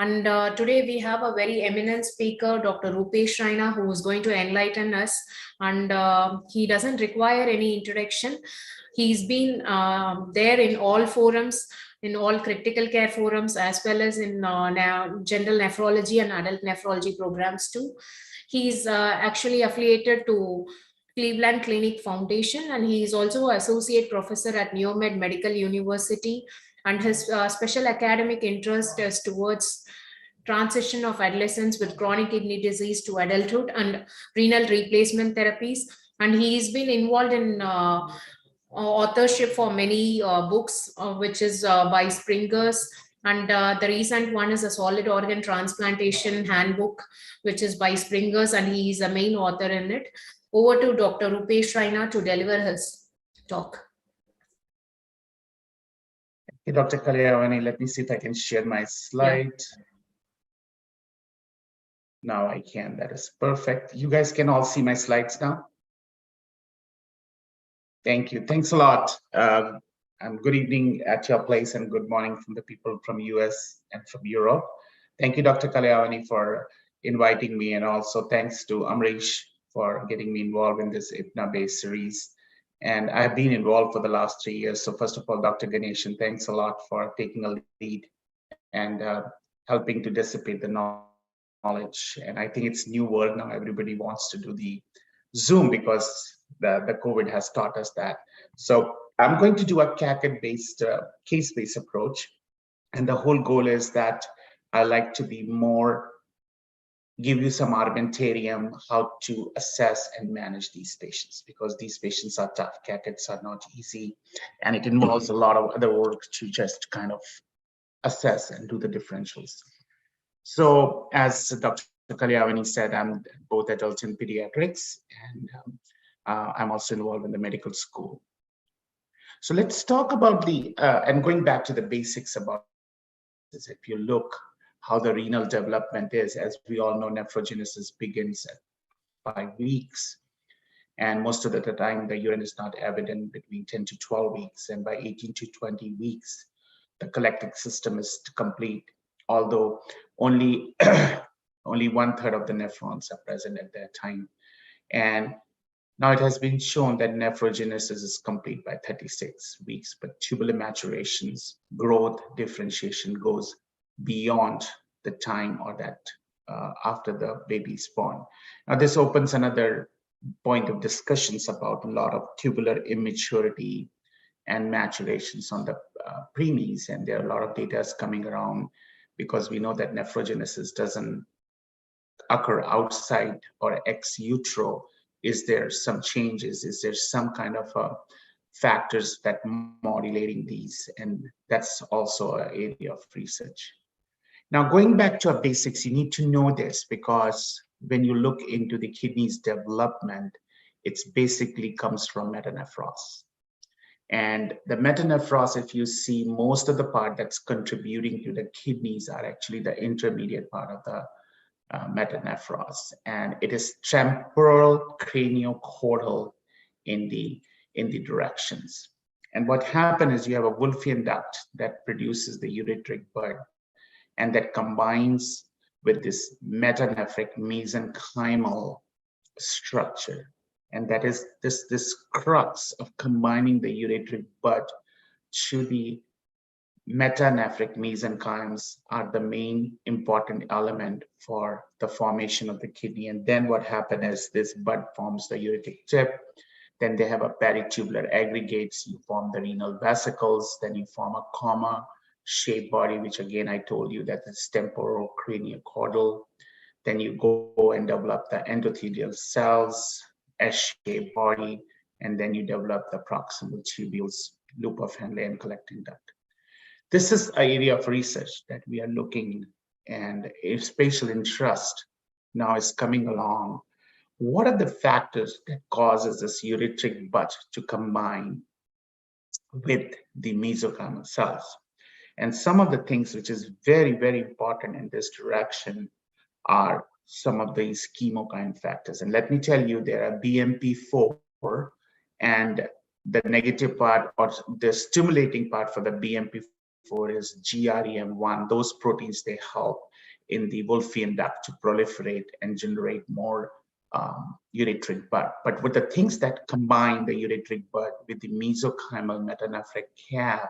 And today we have a very eminent speaker, Dr. Rupesh Raina, who is going to enlighten us. And he doesn't require any introduction. He's been there in all forums, in all critical care forums, as well as in general nephrology and adult nephrology programs too. He's actually affiliated to Cleveland Clinic Foundation, and he is also associate professor at Neomed Medical University. And his special academic interest is towards transition of adolescents with chronic kidney disease to adulthood and renal replacement therapies. And he's been involved in authorship for many books, which is by Springers. And the recent one is a solid organ transplantation handbook, which is by Springers, and he is a main author in it. Over to Dr. Rupesh Raina to deliver his talk. Hey, Dr. Kalyavani, let me see if I can share my slide. Yeah. Now I can. That is perfect. You guys can all see my slides now. Thank you. Thanks a lot. Good evening at your place and good morning from the people from US and from Europe. Thank you, Dr. Kalyavani, for inviting me, and also thanks to Amrish for getting me involved in this IPNA-based series. And I've been involved for the last 3 years. So first of all, Dr. Ganeshan, thanks a lot for taking a lead and helping to dissipate the knowledge. And I think it's new world now. Everybody wants to do the Zoom because the COVID has taught us that. So I'm going to do a CAKUT-based, case-based approach. And the whole goal is that I like to be more, give you some armamentarium how to assess and manage these patients, because these patients are tough. CAKUTs are not easy, and it involves a lot of other work to just kind of assess and do the differentials. So as Dr. Kalyavani said, I'm both adult and pediatrics, and I'm also involved in the medical school. So let's talk about the, and going back to the basics about this, if you look how the renal development is, as we all know, nephrogenesis begins at 5 weeks. And most of the time, the urine is not evident between 10 to 12 weeks. And by 18 to 20 weeks, the collecting system is complete, although only, only 1/3 of the nephrons are present at that time. And now it has been shown that nephrogenesis is complete by 36 weeks, but tubular maturations, growth, differentiation goes beyond the time or that after the baby is born. Now this opens another point of discussions about a lot of tubular immaturity and maturations on the preemies, and there are a lot of data coming around because we know that nephrogenesis doesn't occur outside or ex utero. Is there some changes? Is there some kind of factors that modulating these? And that's also an area of research. Now, going back to our basics, you need to know this, because when you look into the kidney's development, it's basically comes from metanephros. And the metanephros, if you see, most of the part that's contributing to the kidneys are actually the intermediate part of the metanephros, and it is temporal craniocaudal in the directions. And what happens is you have a Wolffian duct that produces the ureteric bud, and that combines with this metanephric mesenchymal structure. And that is this crux of combining the ureteric bud to the metanephric mesenchymes are the main important element for the formation of the kidney. And then what happens is this bud forms the ureteric tip. Then they have a peritubular aggregates. You form the renal vesicles. Then you form a comma-shaped body, which again I told you that is temporal craniocaudal. Then you go and develop the endothelial cells, S-shaped body, and then you develop the proximal tubules, loop of Henle, and collecting duct. This is an area of research that we are looking, and a special interest now is coming along. What are the factors that causes this ureteric bud to combine with the mesenchymal cells? And some of the things which is very, very important in this direction are some of these chemokine factors. And let me tell you, there are BMP4, and the negative part or the stimulating part for the BMP4 is GREM1. Those proteins, they help in the Wolffian duct to proliferate and generate more ureteric bud. But with the things that combine the ureteric bud with the mesenchymal metanephric cap,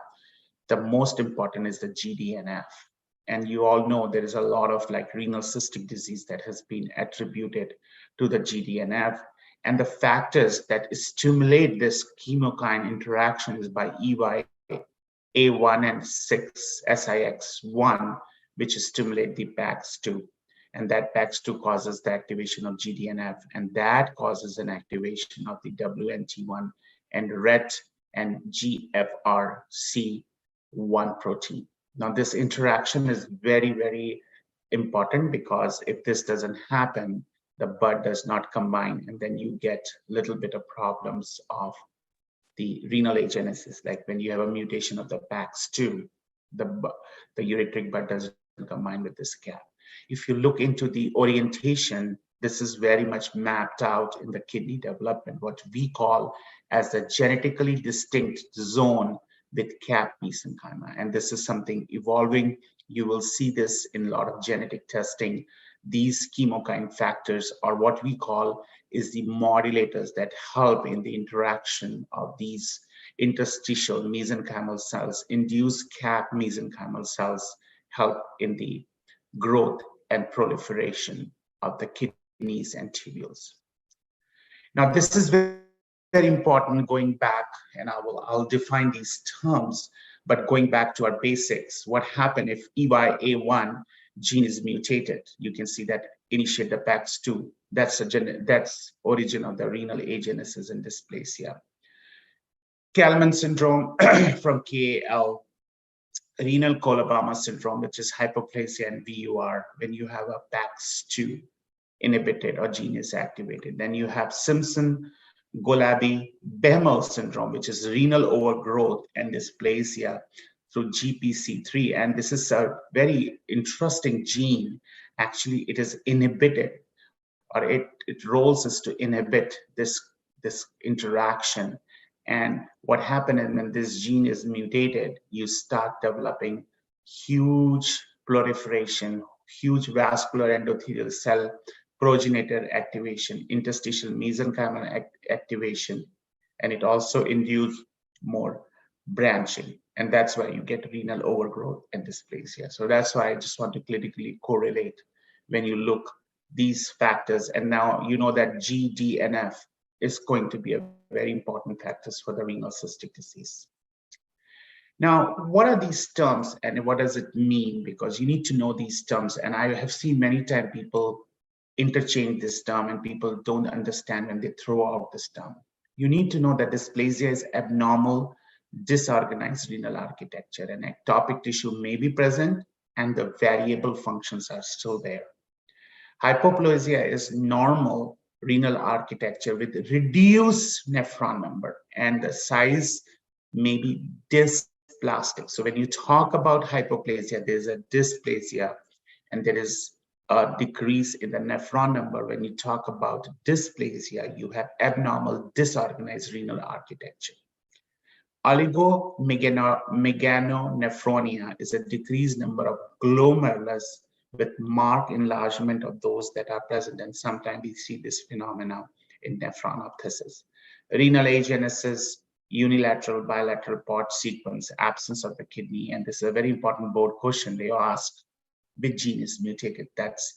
the most important is the GDNF. And you all know there is a lot of like renal cystic disease that has been attributed to the GDNF. And the factors that stimulate this chemokine interaction is by EYA1 and 6 SIX1, which stimulate the PAX2. And that PAX2 causes the activation of GDNF, and that causes an activation of the WNT1 and RET and GFRC1 protein. Now, this interaction is very, very important, because if this doesn't happen, the bud does not combine, and then you get a little bit of problems of the renal agenesis. Like when you have a mutation of the PAX2, the ureteric bud doesn't combine with this cap. If you look into the orientation, this is very much mapped out in the kidney development, what we call as the genetically distinct zone with cap mesenchyma. And this is something evolving. You will see this in a lot of genetic testing. These chemokine factors are what we call is the modulators that help in the interaction of these interstitial mesenchymal cells, induce cap mesenchymal cells, help in the growth and proliferation of the kidneys and tubules. Now, this is very important going back, and I'll define these terms, but going back to our basics, what happened if EYA1 gene is mutated? You can see that initiate the PAX2. That's origin of the renal agenesis and dysplasia. Kalman syndrome from KAL, renal Colobama syndrome, which is hypoplasia and VUR, when you have a PAX2 inhibited or gene is activated. Then you have Simpson-Golabi-Behmel syndrome, which is renal overgrowth and dysplasia through GPC3. And this is a very interesting gene. Actually, it is inhibited, or it roles is to inhibit this interaction. And what happens when this gene is mutated, you start developing huge proliferation, huge vascular endothelial cell progenitor activation, interstitial mesenchymal activation, and it also induces more branching. And that's why you get renal overgrowth and dysplasia. So that's why I just want to clinically correlate when you look these factors. And now you know that GDNF is going to be a very important factors for the renal cystic disease. Now, what are these terms and what does it mean? Because you need to know these terms. And I have seen many times people interchange this term and people don't understand when they throw out this term. You need to know that dysplasia is abnormal, disorganized renal architecture, and ectopic tissue may be present and the variable functions are still there. Hypoplasia is normal renal architecture with reduced nephron number, and the size may be dysplastic. So when you talk about hypoplasia, there's a dysplasia and there is a decrease in the nephron number. When you talk about dysplasia, you have abnormal disorganized renal architecture. Oligomeganephronia is a decreased number of glomerulus with marked enlargement of those that are present, and sometimes we see this phenomenon in nephronophthisis. Renal agenesis, unilateral bilateral port sequence, absence of the kidney, and this is a very important board question. They ask which gene is mutated. That's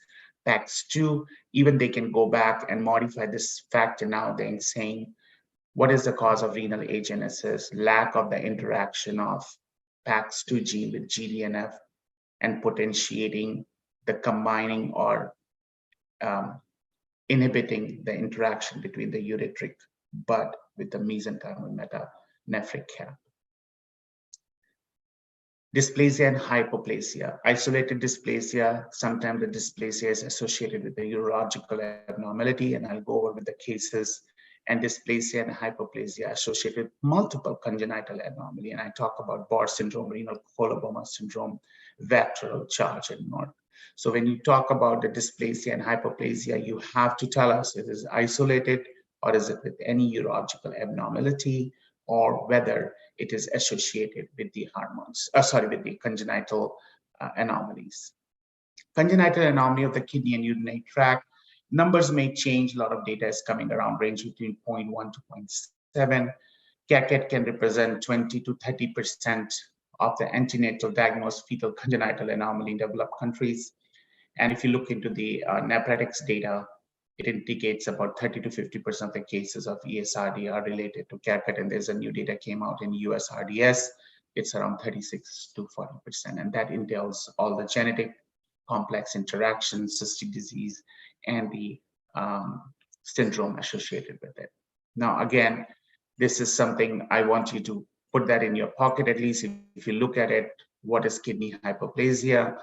PAX2. Even they can go back and modify this factor nowadays, saying what is the cause of renal agenesis? Lack of the interaction of PAX2 gene with GDNF and potentiating the combining or inhibiting the interaction between the ureteric bud with the mesenchymal metanephric cap. Dysplasia and hypoplasia. Isolated dysplasia, sometimes the dysplasia is associated with the urological abnormality, and I'll go over with the cases. And dysplasia and hypoplasia associated with multiple congenital anomaly. And I talk about Bar syndrome, renal Coloboma syndrome, vectoral charge, and more. So when you talk about the dysplasia and hypoplasia, you have to tell us, is it isolated or is it with any urological abnormality or whether it is associated with the hormones, with the congenital anomalies. Congenital anomaly of the kidney and urinary tract, numbers may change. A lot of data is coming around, range between 0.1 to 0.7. CAKUT can represent 20 to 30% of the antenatal diagnosed fetal congenital anomaly in developed countries. And if you look into the NAPREDX data, it indicates about 30 to 50% of the cases of ESRD are related to CAKUT, and there's a new data came out in US RDS. It's around 36 to 40%, and that entails all the genetic complex interactions, cystic disease, and the syndrome associated with it. Now, again, this is something I want you to put that in your pocket, at least if you look at it. What is kidney hyperplasia?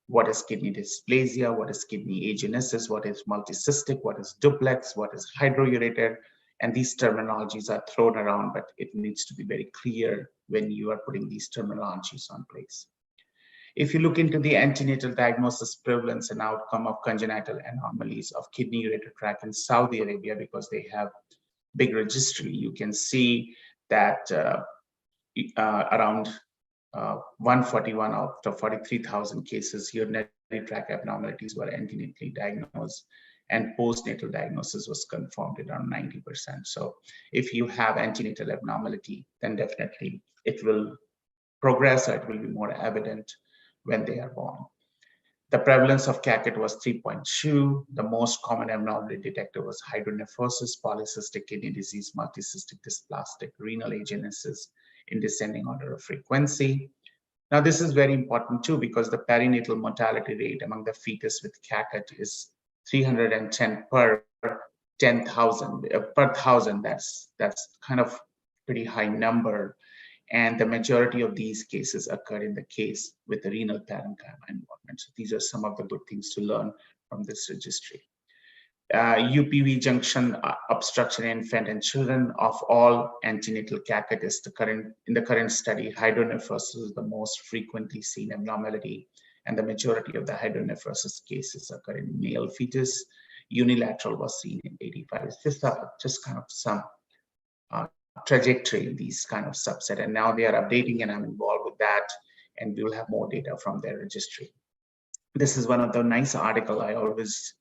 What is kidney dysplasia? What is kidney agenesis? What is multicystic? What is duplex? What is hydroureted? And these terminologies are thrown around, but it needs to be very clear when you are putting these terminologies on place. If you look into the antenatal diagnosis, prevalence, and outcome of congenital anomalies of kidney ureter tract in Saudi Arabia, because they have big registry, you can see that around 141 out of 43,000 cases, urinary tract abnormalities were antenatally diagnosed, and postnatal diagnosis was confirmed at around 90%. So if you have antenatal abnormality, then definitely it will progress, or it will be more evident when they are born. The prevalence of CAKUT was 3.2. The most common abnormality detected was hydronephrosis, polycystic kidney disease, multicystic dysplastic renal agenesis in descending order of frequency. Now, this is very important too, because the perinatal mortality rate among the fetus with CAKUT is 310 per 10,000 per 1,000. That's kind of pretty high number. And the majority of these cases occur in the case with the renal parenchyma involvement. So these are some of the good things to learn from this registry. UPV junction obstruction in infant and children. Of all antenatal CAKUT is in the current study, hydronephrosis is the most frequently seen abnormality, and the majority of the hydronephrosis cases occur in male fetus. Unilateral was seen in 85. It's just kind of some trajectory in these kind of subset, and now they are updating, and I'm involved with that, and we'll have more data from their registry. This is one of the nice article I always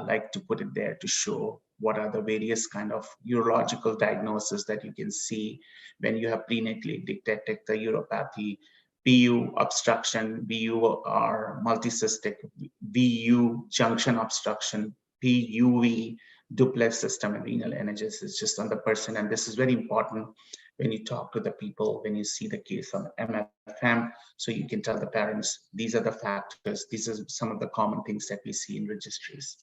like to put it there to show what are the various kind of urological diagnoses that you can see when you have prenatally detected the uropathy, PU obstruction, VU or multicystic, VU junction obstruction, PUV, duplex system, and renal agenesis just on the person. And this is very important when you talk to the people, when you see the case on MFM, so you can tell the parents, these are the factors, these are some of the common things that we see in registries.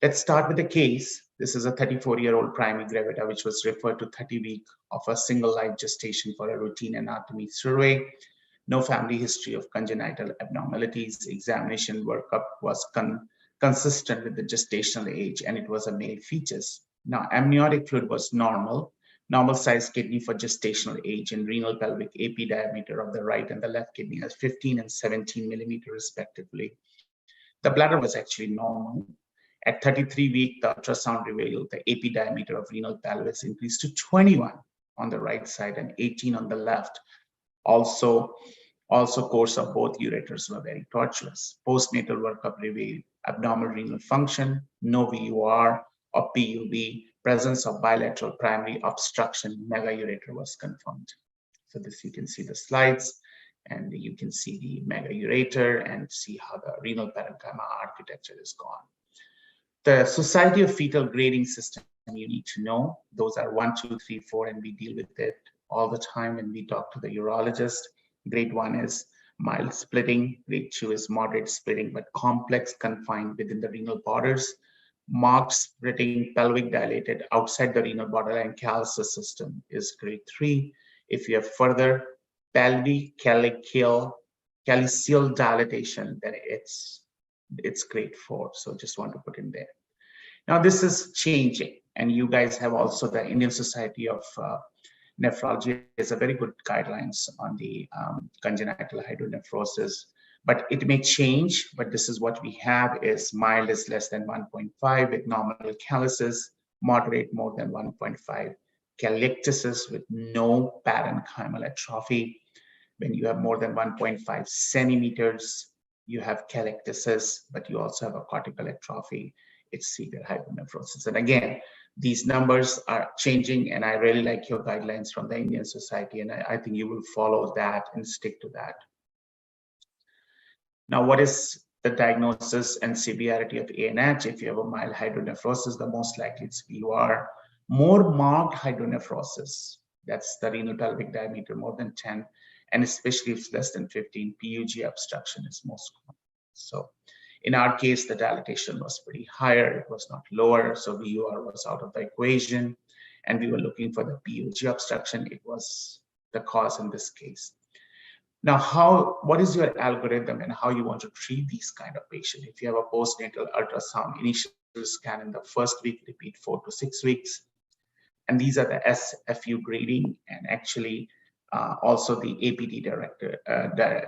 Let's start with the case. This is a 34-year-old primary gravida, which was referred to 30 weeks of a single live gestation for a routine anatomy survey. No family history of congenital abnormalities. Examination workup was consistent with the gestational age, and it was a male fetus. Now, amniotic fluid was normal size kidney for gestational age, and renal pelvic AP diameter of the right and the left kidney as 15 and 17 millimeter respectively. The bladder was actually normal. At 33 weeks, the ultrasound revealed the AP diameter of renal pelvis increased to 21 on the right side and 18 on the left. Also course of both ureters were very tortuous. Postnatal workup revealed abnormal renal function, no VUR or PUV, presence of bilateral primary obstruction, megaureter was confirmed. So this, you can see the slides, and you can see the megaureter and see how the renal parenchyma architecture is gone. The Society of Fetal Grading System, you need to know. Those are 1, 2, 3, 4, and we deal with it all the time when we talk to the urologist. Grade 1 is mild splitting. Grade 2 is moderate splitting, but complex confined within the renal borders. Marked splitting, pelvic dilated outside the renal borderline calcis system is grade 3. If you have further pelvic calyceal dilatation, then it's grade 4. So just want to put in there. Now this is changing, and you guys have also the Indian Society of Nephrology has a very good guidelines on the congenital hydronephrosis, but it may change. But this is what we have: is mild is less than 1.5 with nominal calluses, moderate more than 1.5, callictosis with no parenchymal atrophy. When you have more than 1.5 centimeters, you have callictosis, but you also have a cortical atrophy. It's severe hydronephrosis. And again, these numbers are changing, and I really like your guidelines from the Indian Society, and I think you will follow that and stick to that. Now, what is the diagnosis and severity of ANH? If you have a mild hydronephrosis, the most likely it's VUR. More marked hydronephrosis, that's the renal pelvic diameter more than 10, and especially if it's less than 15, PUG obstruction is most common. So in our case, the dilatation was pretty higher, it was not lower, so VUR was out of the equation, and we were looking for the PUG obstruction. It was the cause in this case. Now, what is your algorithm and how you want to treat these kind of patients? If you have a postnatal ultrasound, initial scan in the first week, repeat 4 to 6 weeks. And these are the SFU grading and actually also the APD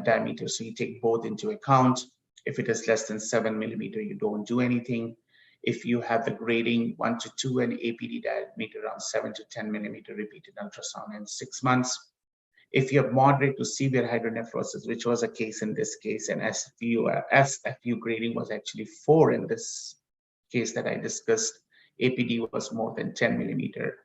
diameter. So you take both into account. If it is less than 7 millimeter, you don't do anything. If you have the grading 1 to 2 and APD diameter around 7 to 10 millimeter, repeated ultrasound in 6 months. If you have moderate to severe hydronephrosis, which was a case in this case, and SFU grading was actually 4 in this case that I discussed, APD was more than 10 millimeter,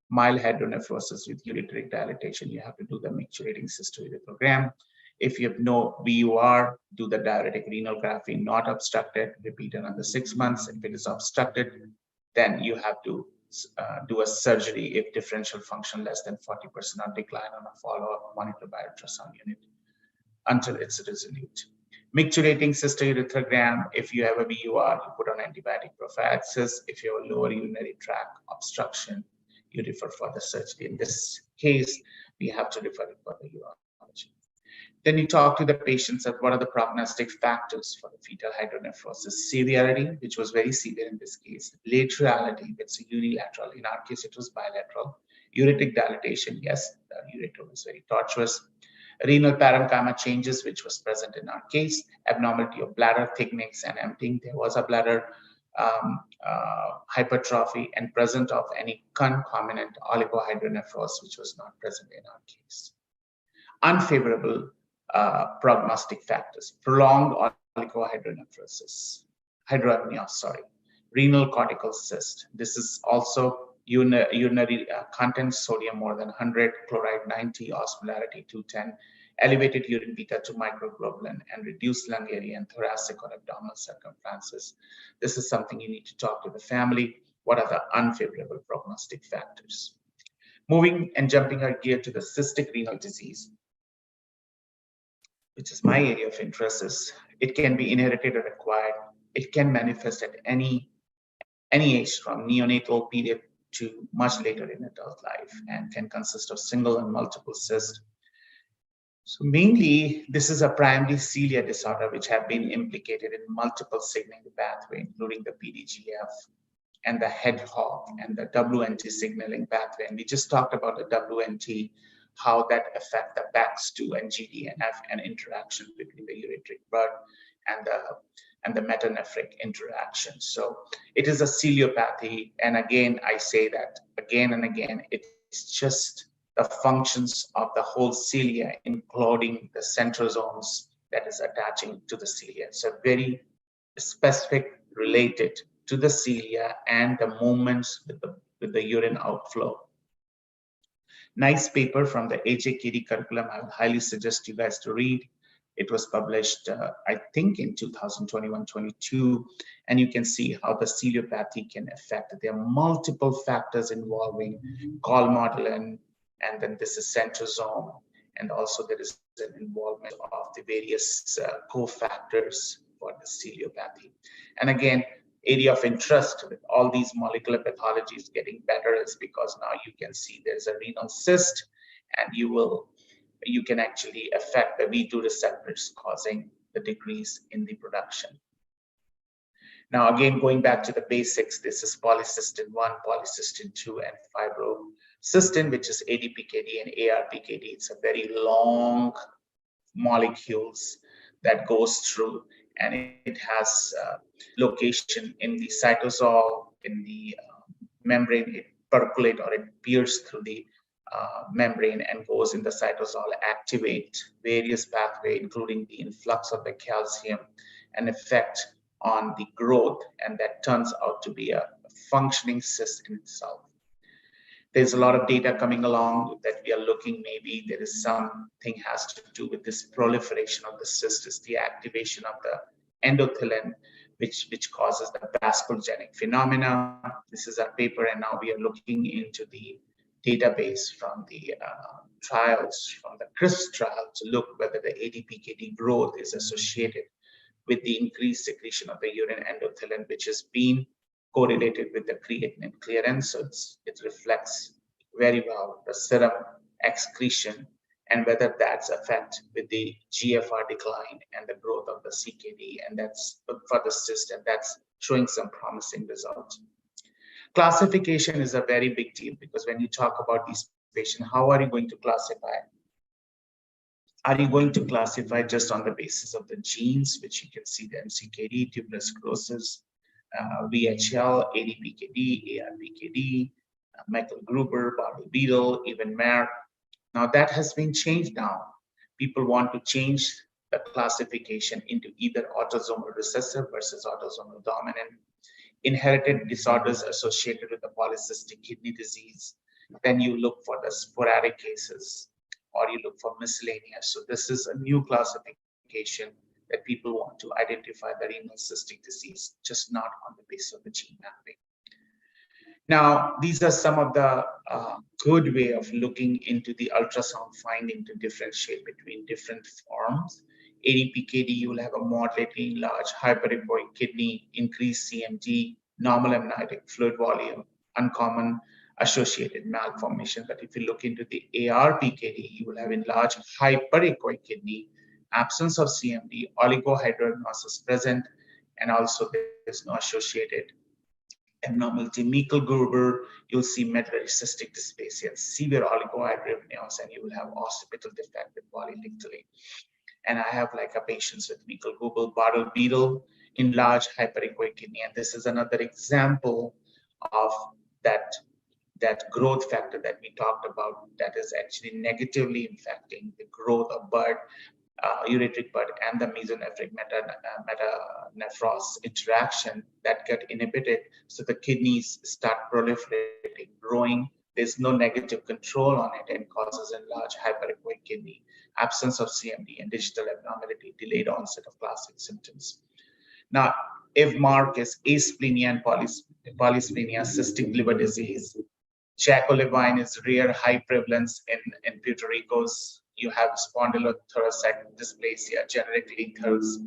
mild hydronephrosis with ureteric dilatation, you have to do the micturating cystourethrogram. If you have no VUR, do the diuretic renal not obstructed, repeat another 6 months. If it is obstructed, then you have to do a surgery if differential function less than 40% or decline on a follow-up monitored by ultrasound unit until it's resolute. Micturating cystourethrogram, if you have a VUR, you put on antibiotic prophylaxis. If you have a lower urinary tract obstruction, you refer for the surgery. In this case, we have to refer it for the urology. Then you talk to the patients at what are the prognostic factors for the fetal hydronephrosis. Severity, which was very severe in this case. Laterality, it's unilateral. In our case, it was bilateral. Ureteric dilatation, yes, the ureter was very tortuous. Renal parenchyma changes, which was present in our case. Abnormality of bladder thickenings and emptying. There was a bladder hypertrophy and present of any concomitant oligohydronephrosis, which was not present in our case. Unfavorable prognostic factors, prolonged oligohydronephrosis, hydroamnios, renal cortical cyst. This is also urinary content, sodium more than 100, chloride 90, osmolarity 210, elevated urine beta 2 microglobulin, and reduced lung area and thoracic or abdominal circumferences. This is something you need to talk to the family. What are the unfavorable prognostic factors? Moving and jumping our gear to the cystic renal disease, which is my area of interest, is it can be inherited or acquired. It can manifest at any age from neonatal period to much later in adult life and can consist of single and multiple cysts. So mainly, this is a primary cilia disorder which have been implicated in multiple signaling pathway, including the PDGF and the head hog and the WNT signaling pathway. And we just talked about the WNT, how that affect the BAX2 and GDNF and interaction between the ureteric bud and the metanephric interaction. So it is a ciliopathy. And again, I say that again and again, it's just the functions of the whole cilia, including the centrosomes that is attaching to the cilia. So very specific related to the cilia and the movements with the urine outflow. Nice paper from the HAKD curriculum. I would highly suggest you guys to read. It was published, I think, in 2021-22, and you can see how the ciliopathy can affect. There are multiple factors involving gallmodelin, and then this is centrosome, and also there is an involvement of the various cofactors for the ciliopathy. And again, area of interest with all these molecular pathologies getting better is because now you can see there's a renal cyst, and you can actually affect the V2 receptors, causing the decrease in the production. Now, again, going back to the basics, this is polycystin 1, polycystin 2, and fibrocystin, which is ADPKD and ARPKD. It's a very long molecules that goes through, and it has location in the cytosol, in the membrane. percolate or it pierces through the membrane and goes in the cytosol, activate various pathways, including the influx of the calcium and effect on the growth, and that turns out to be a functioning cyst in itself. There's a lot of data coming along that we are looking, maybe there is something has to do with this proliferation of the cyst, is the activation of the endothelin, which causes the vasculogenic phenomena. This is our paper, and now we are looking into the database from the trials, from the CRISP trial, to look whether the ADPKD growth is associated with the increased secretion of the urine endothelin, which has been correlated with the creatinine clearance. So it reflects very well the serum excretion and whether that's affect with the GFR decline and the growth of the CKD, and that's for the cyst, and that's showing some promising results. Classification is a very big deal, because when you talk about these patients, how are you going to classify? Are you going to classify just on the basis of the genes, which you can see the MCKD, tuberous sclerosis, VHL, ADPKD, ARPKD, Michael Gruber, Bardet-Biedl, even Merck? Now that has been changed now. People want to change the classification into either autosomal recessive versus autosomal dominant, inherited disorders associated with the polycystic kidney disease. Then you look for the sporadic cases, or you look for miscellaneous. So this is a new classification that people want to identify the renal cystic disease, just not on the basis of the gene mapping. Now, these are some of the good way of looking into the ultrasound finding to differentiate between different forms. ADPKD, you will have a moderately large hyperechoic kidney, increased CMD, normal amniotic fluid volume, uncommon associated malformation. But if you look into the ARPKD, you will have enlarged hyperechoic kidney, absence of CMD, oligohydramnios present, and also there's no associated abnormality. Michael Gruber, you'll see medullary cystic dysplasia, severe oligohydramnios, and you will have occipital defect with polydactyly. And I have like a patients with Michael Gruber, Bardet-Biedl, enlarged hyperechoic kidney, and this is another example of that growth factor that we talked about that is actually negatively impacting the growth of bud, ureteric bud, and the mesonephric metanephros interaction that get inhibited. So the kidneys start proliferating, growing. There's no negative control on it, and causes enlarged hyperechoic kidney, absence of CMD, and digital abnormality, delayed onset of classic symptoms. Now, if mark is asplenia and polysplenia, cystic liver disease. Charcot-Levine is rare, high prevalence in Puerto Rico's. You have spondylothoracic dysplasia, generating thirds.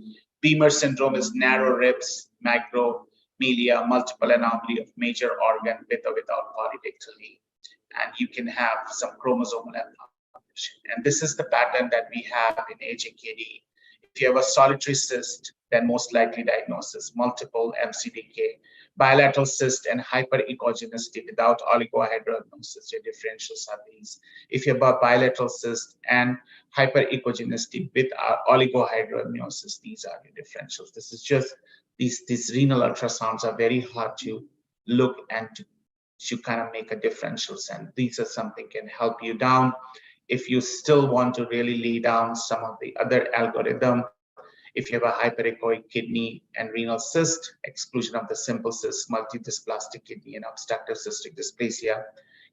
Beamer syndrome is narrow ribs, macromelia, multiple anomaly of major organ with or without polydactyly. And you can have some chromosomal abnormality. And this is the pattern that we have in HAKD. If you have a solitary cyst, then most likely diagnosis, multiple MCDK, bilateral cyst and hyperechogenicity without oligohydramnios, your differentials are these. If you have a bilateral cyst and hyperechogenicity with oligohydramnios, these are your differentials. This is just, these renal ultrasounds are very hard to look and to kind of make a differentials, and these are something can help you down. If you still want to really lay down some of the other algorithm, if you have a hyperechoic kidney and renal cyst, exclusion of the simple cyst, multidysplastic kidney, and obstructive cystic dysplasia,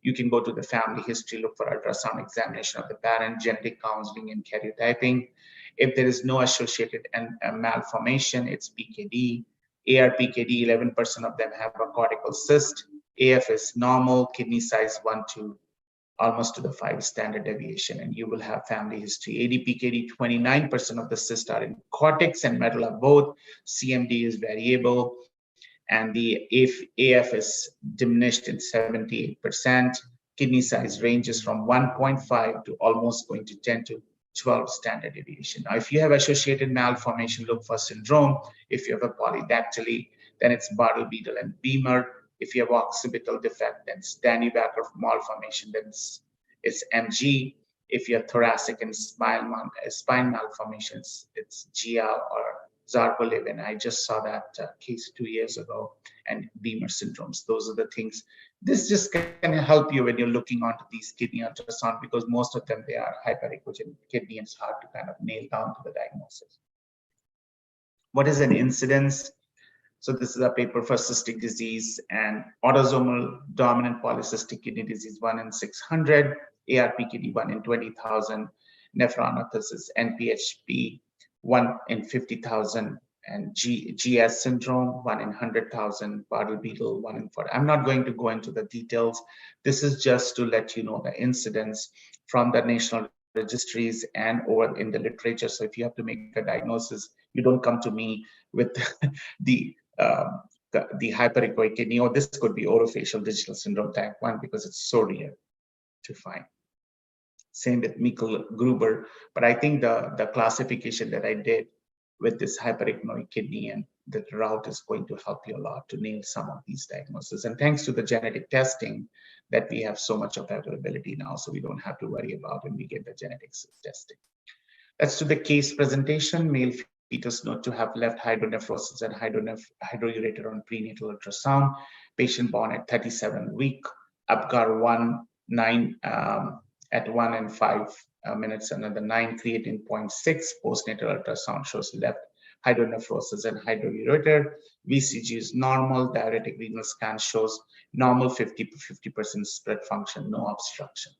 you can go to the family history, look for ultrasound examination of the parent, genetic counseling, and karyotyping. If there is no associated malformation, it's PKD. ARPKD, 11% of them have a cortical cyst. AF is normal, kidney size 1 to almost to the 5 standard deviation, and you will have family history. ADPKD, 29% of the cysts are in cortex and medulla both. CMD is variable, and the AF is diminished in 78%. Kidney size ranges from 1.5 to almost going to 10 to 12 standard deviation. Now, if you have associated malformation, look for syndrome. If you have a polydactyly, then it's Bardet-Biedl and Beamer. If you have occipital defect, then it's Danny-Backer malformation, then it's MG. If you have thoracic and spine malformations, it's GL or Zarbolivin. I just saw that case 2 years ago, and Beamer syndromes. Those are the things. This just can help you when you're looking onto these kidney ultrasound, because most of them, they are hyperechogenic kidney, and it's hard to kind of nail down to the diagnosis. What is an incidence? So this is a paper for cystic disease and autosomal dominant polycystic kidney disease, 1 in 600, ARPKD 1 in 20,000, nephronophthisis, NPHP 1 in 50,000, and GS syndrome 1 in 100,000, Bardet-Biedl 1 in 40. I'm not going to go into the details. This is just to let you know the incidence from the national registries and over in the literature. So if you have to make a diagnosis, you don't come to me with the hyperechoic kidney, or this could be orofacial digital syndrome type 1, because it's so rare to find. Same with Mikkel Gruber, but I think the classification that I did with this hyperechoic kidney and the route is going to help you a lot to nail some of these diagnoses. And thanks to the genetic testing that we have so much of availability now, so we don't have to worry about when we get the genetics testing. Let's do the case presentation. Male fetus known to have left hydronephrosis and hydroureter on prenatal ultrasound. Patient born at 37 week. Apgar 1, 9 at 1 and 5 minutes, another 9, creatine 0.6. Postnatal ultrasound shows left hydronephrosis and hydroureter. VCG is normal. Diuretic renal scan shows normal 50% spread function, no obstruction.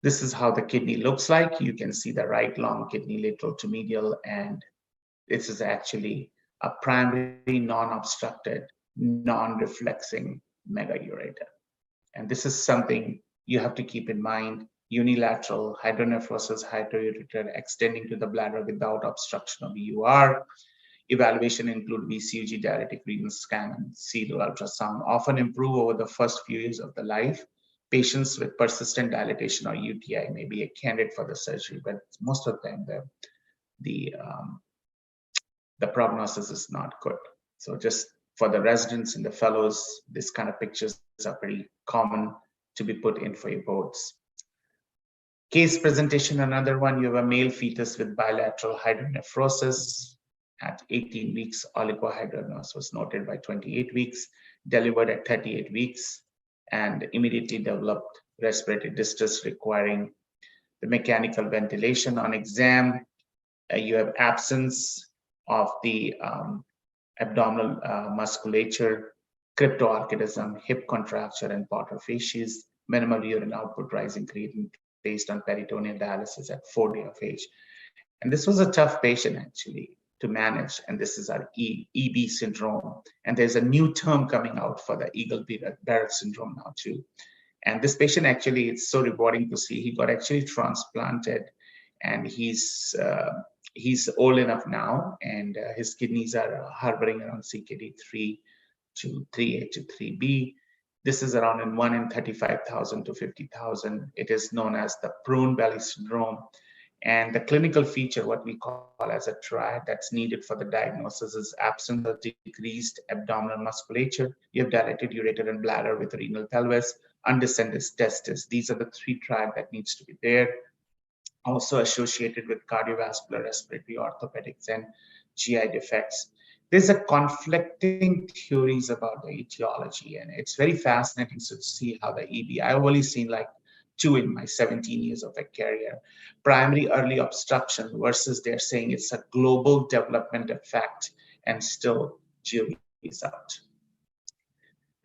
This is how the kidney looks like. You can see the right long kidney lateral to medial, and this is actually a primary non-obstructed, non-reflexing megaureter. And this is something you have to keep in mind. Unilateral hydronephrosis, hydroureter extending to the bladder without obstruction of the UR. Evaluation include VCG, diuretic renal scan, and serial ultrasound. Often improve over the first few years of the life. Patients with persistent dilatation or UTI may be a candidate for the surgery, but most of them, the prognosis is not good. So just for the residents and the fellows, this kind of pictures are pretty common to be put in for your boards. Case presentation, another one. You have a male fetus with bilateral hydronephrosis. At 18 weeks, oligohydramnios was noted by 28 weeks, delivered at 38 weeks, and immediately developed respiratory distress requiring the mechanical ventilation. On exam, you have absence of the abdominal musculature, cryptorchidism, hip contracture, and Potter fascies, minimal urine output, rising creatine based on peritoneal dialysis at 4 days of age. And this was a tough patient actually to manage, and this is our EB syndrome. And there's a new term coming out for the Eagle-Barrett syndrome now too. And this patient actually, it's so rewarding to see. He got actually transplanted, and he's old enough now, and his kidneys are harboring around CKD3 to 3A to 3B. This is around in 1 in 35,000 to 50,000. It is known as the prune belly syndrome. And the clinical feature, what we call as a triad that's needed for the diagnosis, is absence of decreased abdominal musculature. You have dilated ureter and bladder with renal pelvis, undescended testis. These are the 3 triad that needs to be there. Also associated with cardiovascular, respiratory, orthopedics, and GI defects. There's a conflicting theories about the etiology, and it's very fascinating to see how the EB, I've only seen like 2 in my 17 years of a career. Primary early obstruction versus they're saying it's a global development effect, and still jury is out.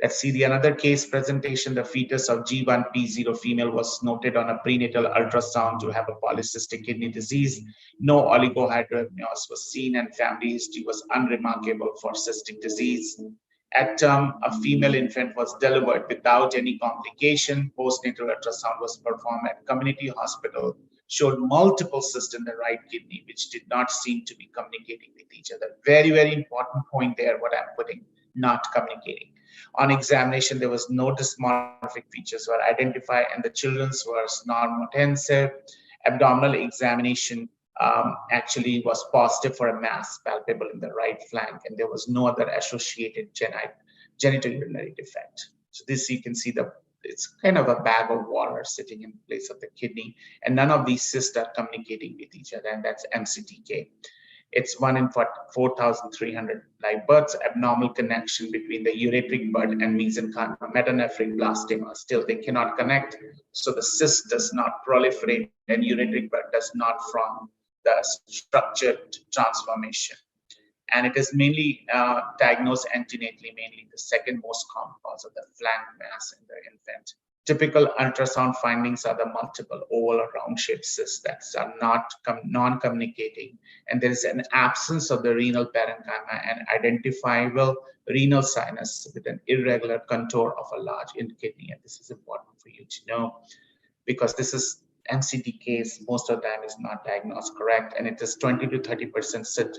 Let's see another case presentation. The fetus of G1P0 female was noted on a prenatal ultrasound to have a polycystic kidney disease. No oligohydramnios was seen, and family history was unremarkable for cystic disease. At term, a female infant was delivered without any complication. Postnatal ultrasound was performed at community hospital, showed multiple cysts in the right kidney, which did not seem to be communicating with each other. Very, very important point there, what I'm putting, not communicating. On examination, there was no dysmorphic features were identified, and the children's was normotensive. Abdominal examination actually was positive for a mass palpable in the right flank, and there was no other associated genitourinary defect. So this, you can see it's kind of a bag of water sitting in place of the kidney, and none of these cysts are communicating with each other, and that's MCTK. It's 1 in 4,300 live births. Abnormal connection between the ureteric bud and mesenchyma, metanephric blastema. Still, they cannot connect, so the cyst does not proliferate and ureteric bud does not form the structured transformation. And it is mainly diagnosed antenatally, mainly the second most common cause of the flank mass in the infant. Typical ultrasound findings are the multiple oval or round-shaped cysts that are not non-communicating, and there is an absence of the renal parenchyma and identifiable renal sinus with an irregular contour of a large kidney. And this is important for you to know, because this is MCD case most of the time is not diagnosed correct, and it is 20 to 30%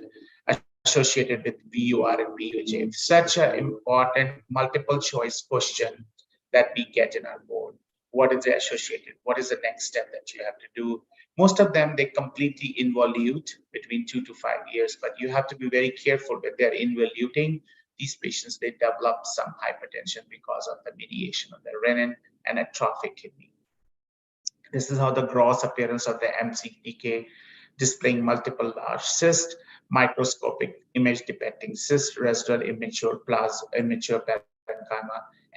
associated with VUR and VUJ. Such an important multiple choice question that we get in our board. What is the associated? What is the next step that you have to do? Most of them, they completely involute between 2 to 5 years, but you have to be very careful when they're involuting. These patients, they develop some hypertension because of the mediation of the renin and atrophic kidney. This is how the gross appearance of the MCDK, displaying multiple large cysts, microscopic image depicting cyst, residual immature parenchyma,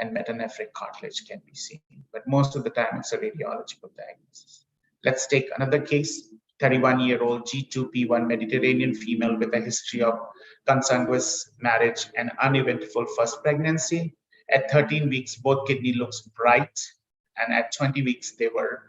and metanephric cartilage can be seen. But most of the time, it's a radiological diagnosis. Let's take another case. 31-year-old G2P1 Mediterranean female with a history of consanguineous marriage and uneventful first pregnancy. At 13 weeks, both kidney looks bright, and at 20 weeks, they were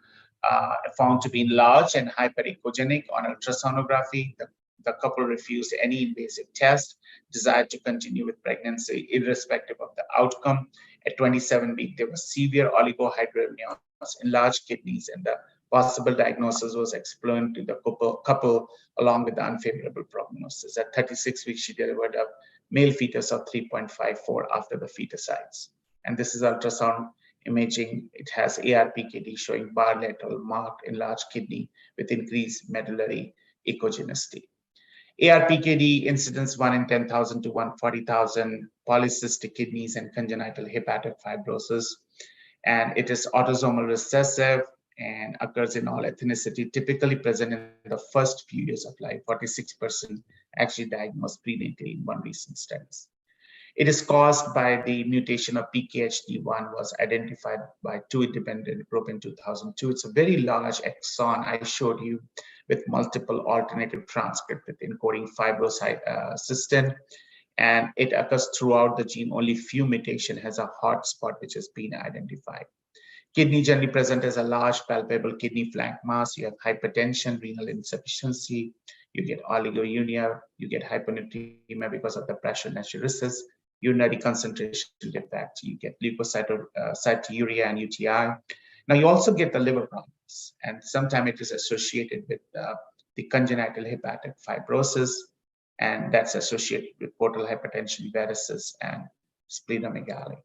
found to be enlarged and hyperechogenic on ultrasonography. The couple refused any invasive test, desired to continue with pregnancy irrespective of the outcome. At 27 weeks, there was severe oligohydramnios, enlarged kidneys, and the possible diagnosis was explained to the couple along with the unfavorable prognosis. At 36 weeks, she delivered a male fetus of 3.54 after the feticides. And this is ultrasound imaging. It has ARPKD showing bilateral marked enlarged kidney with increased medullary echogenicity. ARPKD incidence 1 in 10,000 to 140,000, polycystic kidneys and congenital hepatic fibrosis. And it is autosomal recessive and occurs in all ethnicity, typically present in the first few years of life. 46% actually diagnosed prenatally in one recent studies. It is caused by the mutation of PKHD1, was identified by two independent groups in 2002. It's a very large exon I showed you with multiple alternative transcript with encoding fibrocystin, and it occurs throughout the gene. Only few mutation has a hotspot which has been identified. Kidney generally present as a large palpable kidney flank mass. You have hypertension, renal insufficiency, you get oligouria, you get hyponatremia because of the pressure natriuresis, urinary concentration defect, you get leukocyturia and UTI. Now you also get the liver problems, and sometimes it is associated with the congenital hepatic fibrosis, and that's associated with portal hypertension, varices, and splenomegaly.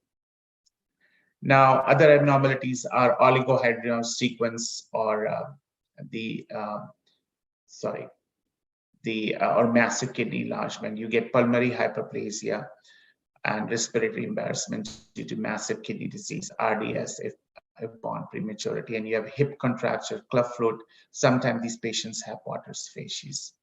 Now, other abnormalities are oligohydramnios sequence or or massive kidney enlargement. You get pulmonary hyperplasia and respiratory embarrassment due to massive kidney disease, RDS, if upon prematurity, and you have hip contracture, cleft foot. Sometimes these patients have Waters facies.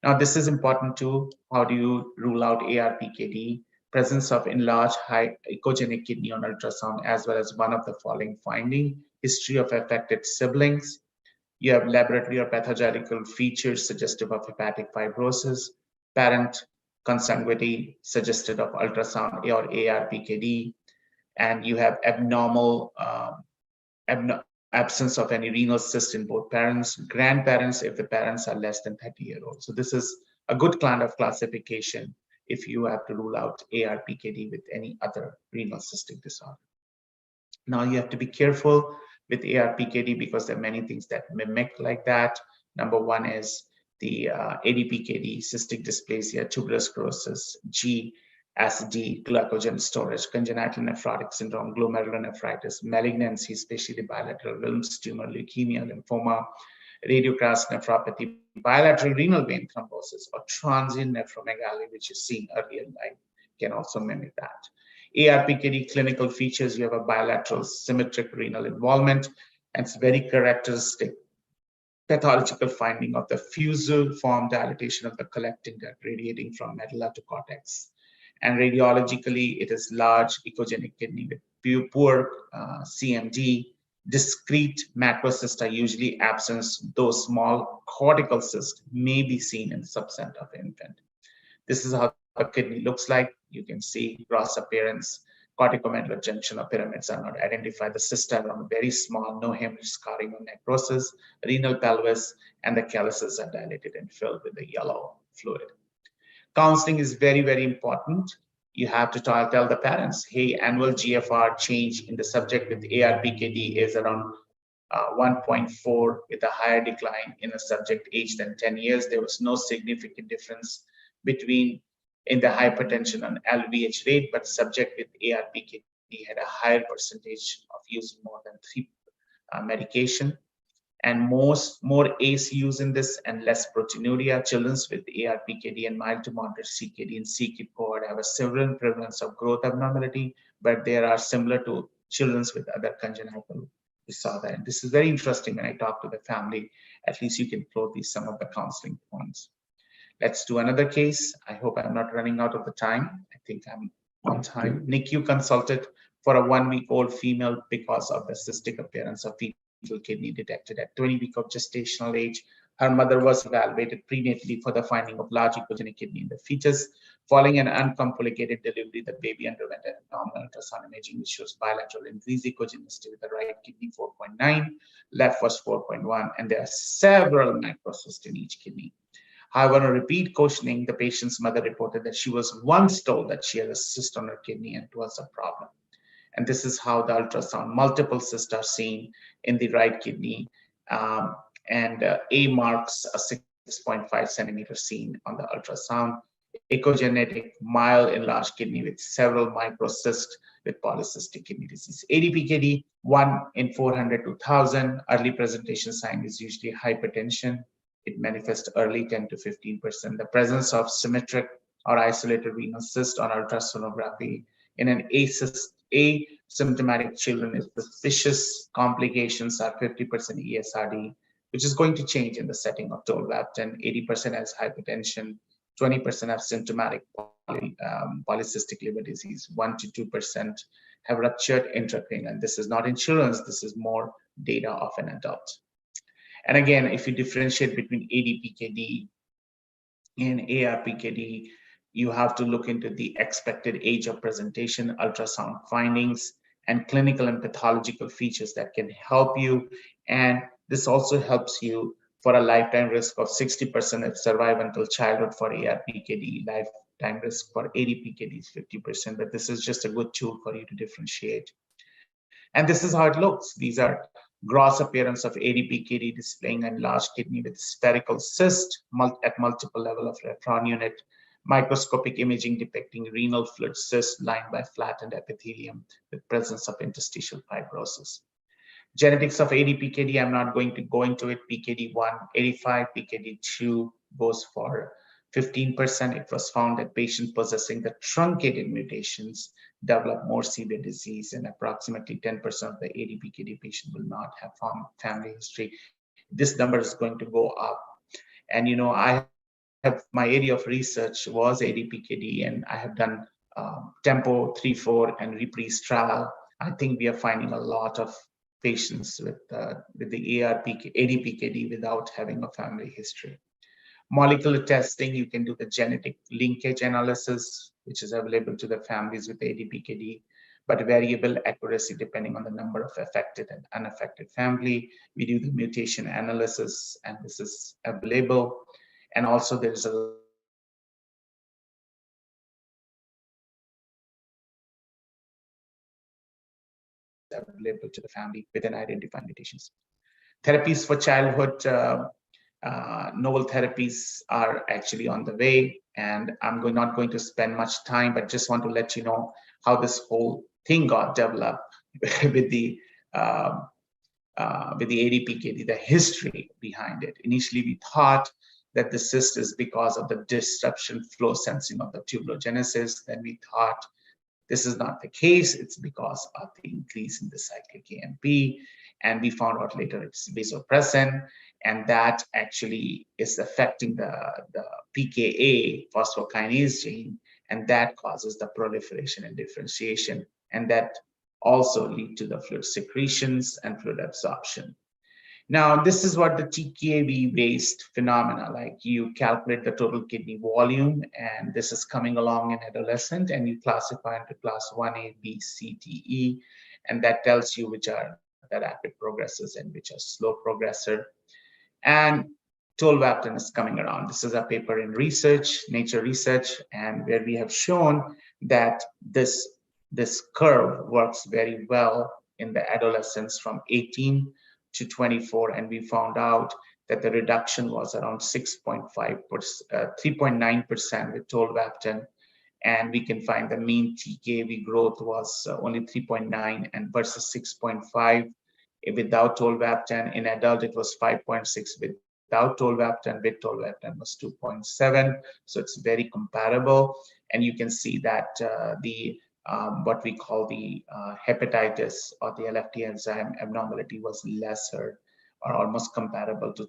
Now, this is important too. How do you rule out ARPKD? Presence of enlarged high echogenic kidney on ultrasound, as well as one of the following finding: history of affected siblings. You have laboratory or pathological features suggestive of hepatic fibrosis, parent consanguinity suggested of ultrasound or ARPKD, and you have abnormal absence of any renal cyst in both parents, grandparents if the parents are less than 30-year-old. So this is a good kind of classification if you have to rule out ARPKD with any other renal cystic disorder. Now you have to be careful with ARPKD because there are many things that mimic like that. Number one is the ADPKD, cystic dysplasia, tuberous sclerosis, G, SD, glycogen storage, congenital nephrotic syndrome, glomerulonephritis, malignancy, especially bilateral Wilms tumor, leukemia, lymphoma, radiocast nephropathy, bilateral renal vein thrombosis, or transient nephromegaly, which is seen early in life, can also mimic that. ARPKD clinical features: you have a bilateral symmetric renal involvement, and it's very characteristic pathological finding of the fusiform dilatation of the collecting duct radiating from medulla to cortex. And radiologically, it is large echogenic kidney with poor CMD. Discrete macrocysts are usually absent, though small cortical cysts may be seen in subset of infant. This is how the kidney looks like. You can see gross appearance. Corticomedullary junction of pyramids are not identified. The cysts are very small, no hemorrhage, scarring, or necrosis. Renal pelvis and the calyces are dilated and filled with the yellow fluid. Counseling is very, very important. You have to tell the parents, hey, annual GFR change in the subject with ARPKD is around 1.4 with a higher decline in a subject aged than 10 years. There was no significant difference between in the hypertension and LVH rate, but subject with ARPKD had a higher percentage of using more than 3 medication. And more ACUs in this and less proteinuria. Children with ARPKD and mild to moderate CKD and CKD cohort have a similar prevalence of growth abnormality, but they are similar to children with other congenital. We saw that. And this is very interesting when I talk to the family. At least you can float these some of the counseling points. Let's do another case. I hope I'm not running out of the time. I think I'm on time. NICU consulted for a 1-week-old female because of the cystic appearance of fetal kidney detected at 20 weeks of gestational age. Her mother was evaluated prenatally for the finding of large echogenic kidney in the fetus. Following an uncomplicated delivery, the baby underwent an abdominal ultrasound imaging, which shows bilateral increased echogenicity with the right kidney 4.9, left was 4.1, and there are several microcysts in each kidney. However, on repeat questioning, the patient's mother reported that she was once told that she had a cyst on her kidney and it was a problem. And this is how the ultrasound, multiple cysts are seen in the right kidney. A marks a 6.5 centimeter seen on the ultrasound. Echogenic, mild enlarged kidney with several microcysts with polycystic kidney disease. ADPKD, 1 in 400 to 1,000. Early presentation sign is usually hypertension. It manifests early, 10 to 15%. The presence of symmetric or isolated renal cyst on ultrasonography in an asymptomatic children is suspicious. Complications are 50% ESRD, which is going to change in the setting of tolvaptan. 80% has hypertension, 20% have symptomatic polycystic liver disease, 1 to 2% have ruptured intracranial. And this is not in children, this is more data of an adult. And again, if you differentiate between ADPKD and ARPKD, you have to look into the expected age of presentation, ultrasound findings, and clinical and pathological features that can help you. And this also helps you for a lifetime risk of 60% if survive until childhood for ARPKD, lifetime risk for ADPKD is 50%, but this is just a good tool for you to differentiate. And this is how it looks. These are gross appearance of ADPKD displaying an enlarged kidney with spherical cyst at multiple level of referron unit, microscopic imaging depicting renal fluid cyst lined by flattened epithelium with presence of interstitial fibrosis. Genetics of ADPKD, I'm not going to go into it. PKD1, 85, PKD2 goes for 15%. It was found that patients possessing the truncated mutations develop more severe disease, and approximately 10% of the ADPKD patient will not have family history. This number is going to go up. And I have my area of research was ADPKD, and I have done Tempo 3-4 and Reprise trial. I think we are finding a lot of patients with the ADPKD without having a family history. Molecular testing, you can do the genetic linkage analysis, which is available to the families with ADPKD, but variable accuracy depending on the number of affected and unaffected family. We do the mutation analysis, and this is available. And also there's a available to the family with an identified mutations. Therapies for childhood, novel therapies are actually on the way, and I'm not going to spend much time, but just want to let you know how this whole thing got developed with the ADPKD, the history behind it. Initially, we thought that the cyst is because of the disruption flow sensing of the tuberogenesis. Then we thought this is not the case. It's because of the increase in the cyclic AMP. And we found out later it's vasopressin. and that actually is affecting the PKA phosphokinase gene, and that causes the proliferation and differentiation, and that also lead to the fluid secretions and fluid absorption. Now, this is what the TKV-based phenomena, like you calculate the total kidney volume, and this is coming along in adolescent, and you classify into class 1A, B, C, D, E, and that tells you which are the rapid progressors and which are slow progressor. And tolvaptan is coming around. This is a paper in research, Nature Research, and where we have shown that this curve works very well in the adolescents from 18 to 24, and we found out that the reduction was around 3.9% with tolvaptan, and we can find the mean TKV growth was only 3.9 and versus 6.5 without tolvaptan. In adult, it was 5.6 without tolvaptan. With tolvaptan was 2.7. So it's very comparable. And you can see that the what we call the hepatitis or the LFT enzyme abnormality was lesser or almost comparable to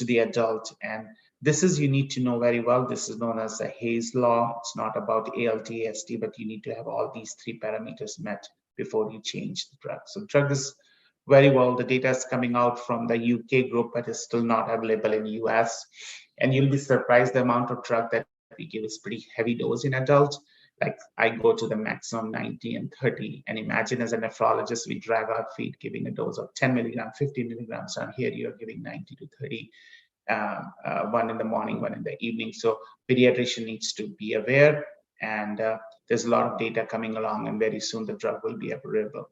the adult. And this is, you need to know very well, this is known as the Hayes law. It's not about ALT, AST, but you need to have all these three parameters met before you change the drug. So drug is very well, the data is coming out from the UK group, but is still not available in US. And you'll be surprised the amount of drug that we give is pretty heavy dose in adult. Like I go to the maximum 90 and 30, and imagine as a nephrologist, we drag our feet giving a dose of 10 milligrams, 50 milligrams, and here you're giving 90 to 30, one in the morning, one in the evening. So pediatrician needs to be aware, and there's a lot of data coming along, and very soon the drug will be available.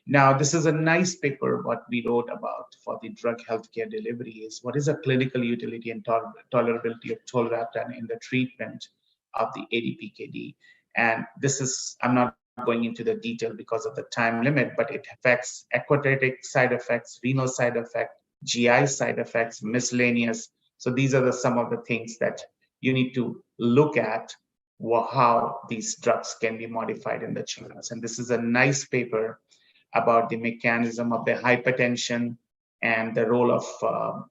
Now, this is a nice paper, what we wrote about for the drug healthcare delivery is what is a clinical utility and tolerability of tolvaptan in the treatment of the ADPKD. And this is, I'm not going into the detail because of the time limit, but it affects aquatic side effects, renal side effects, GI side effects, miscellaneous. So these are some of the things that you need to look at, how these drugs can be modified in the children. And this is a nice paper about the mechanism of the hypertension and the role of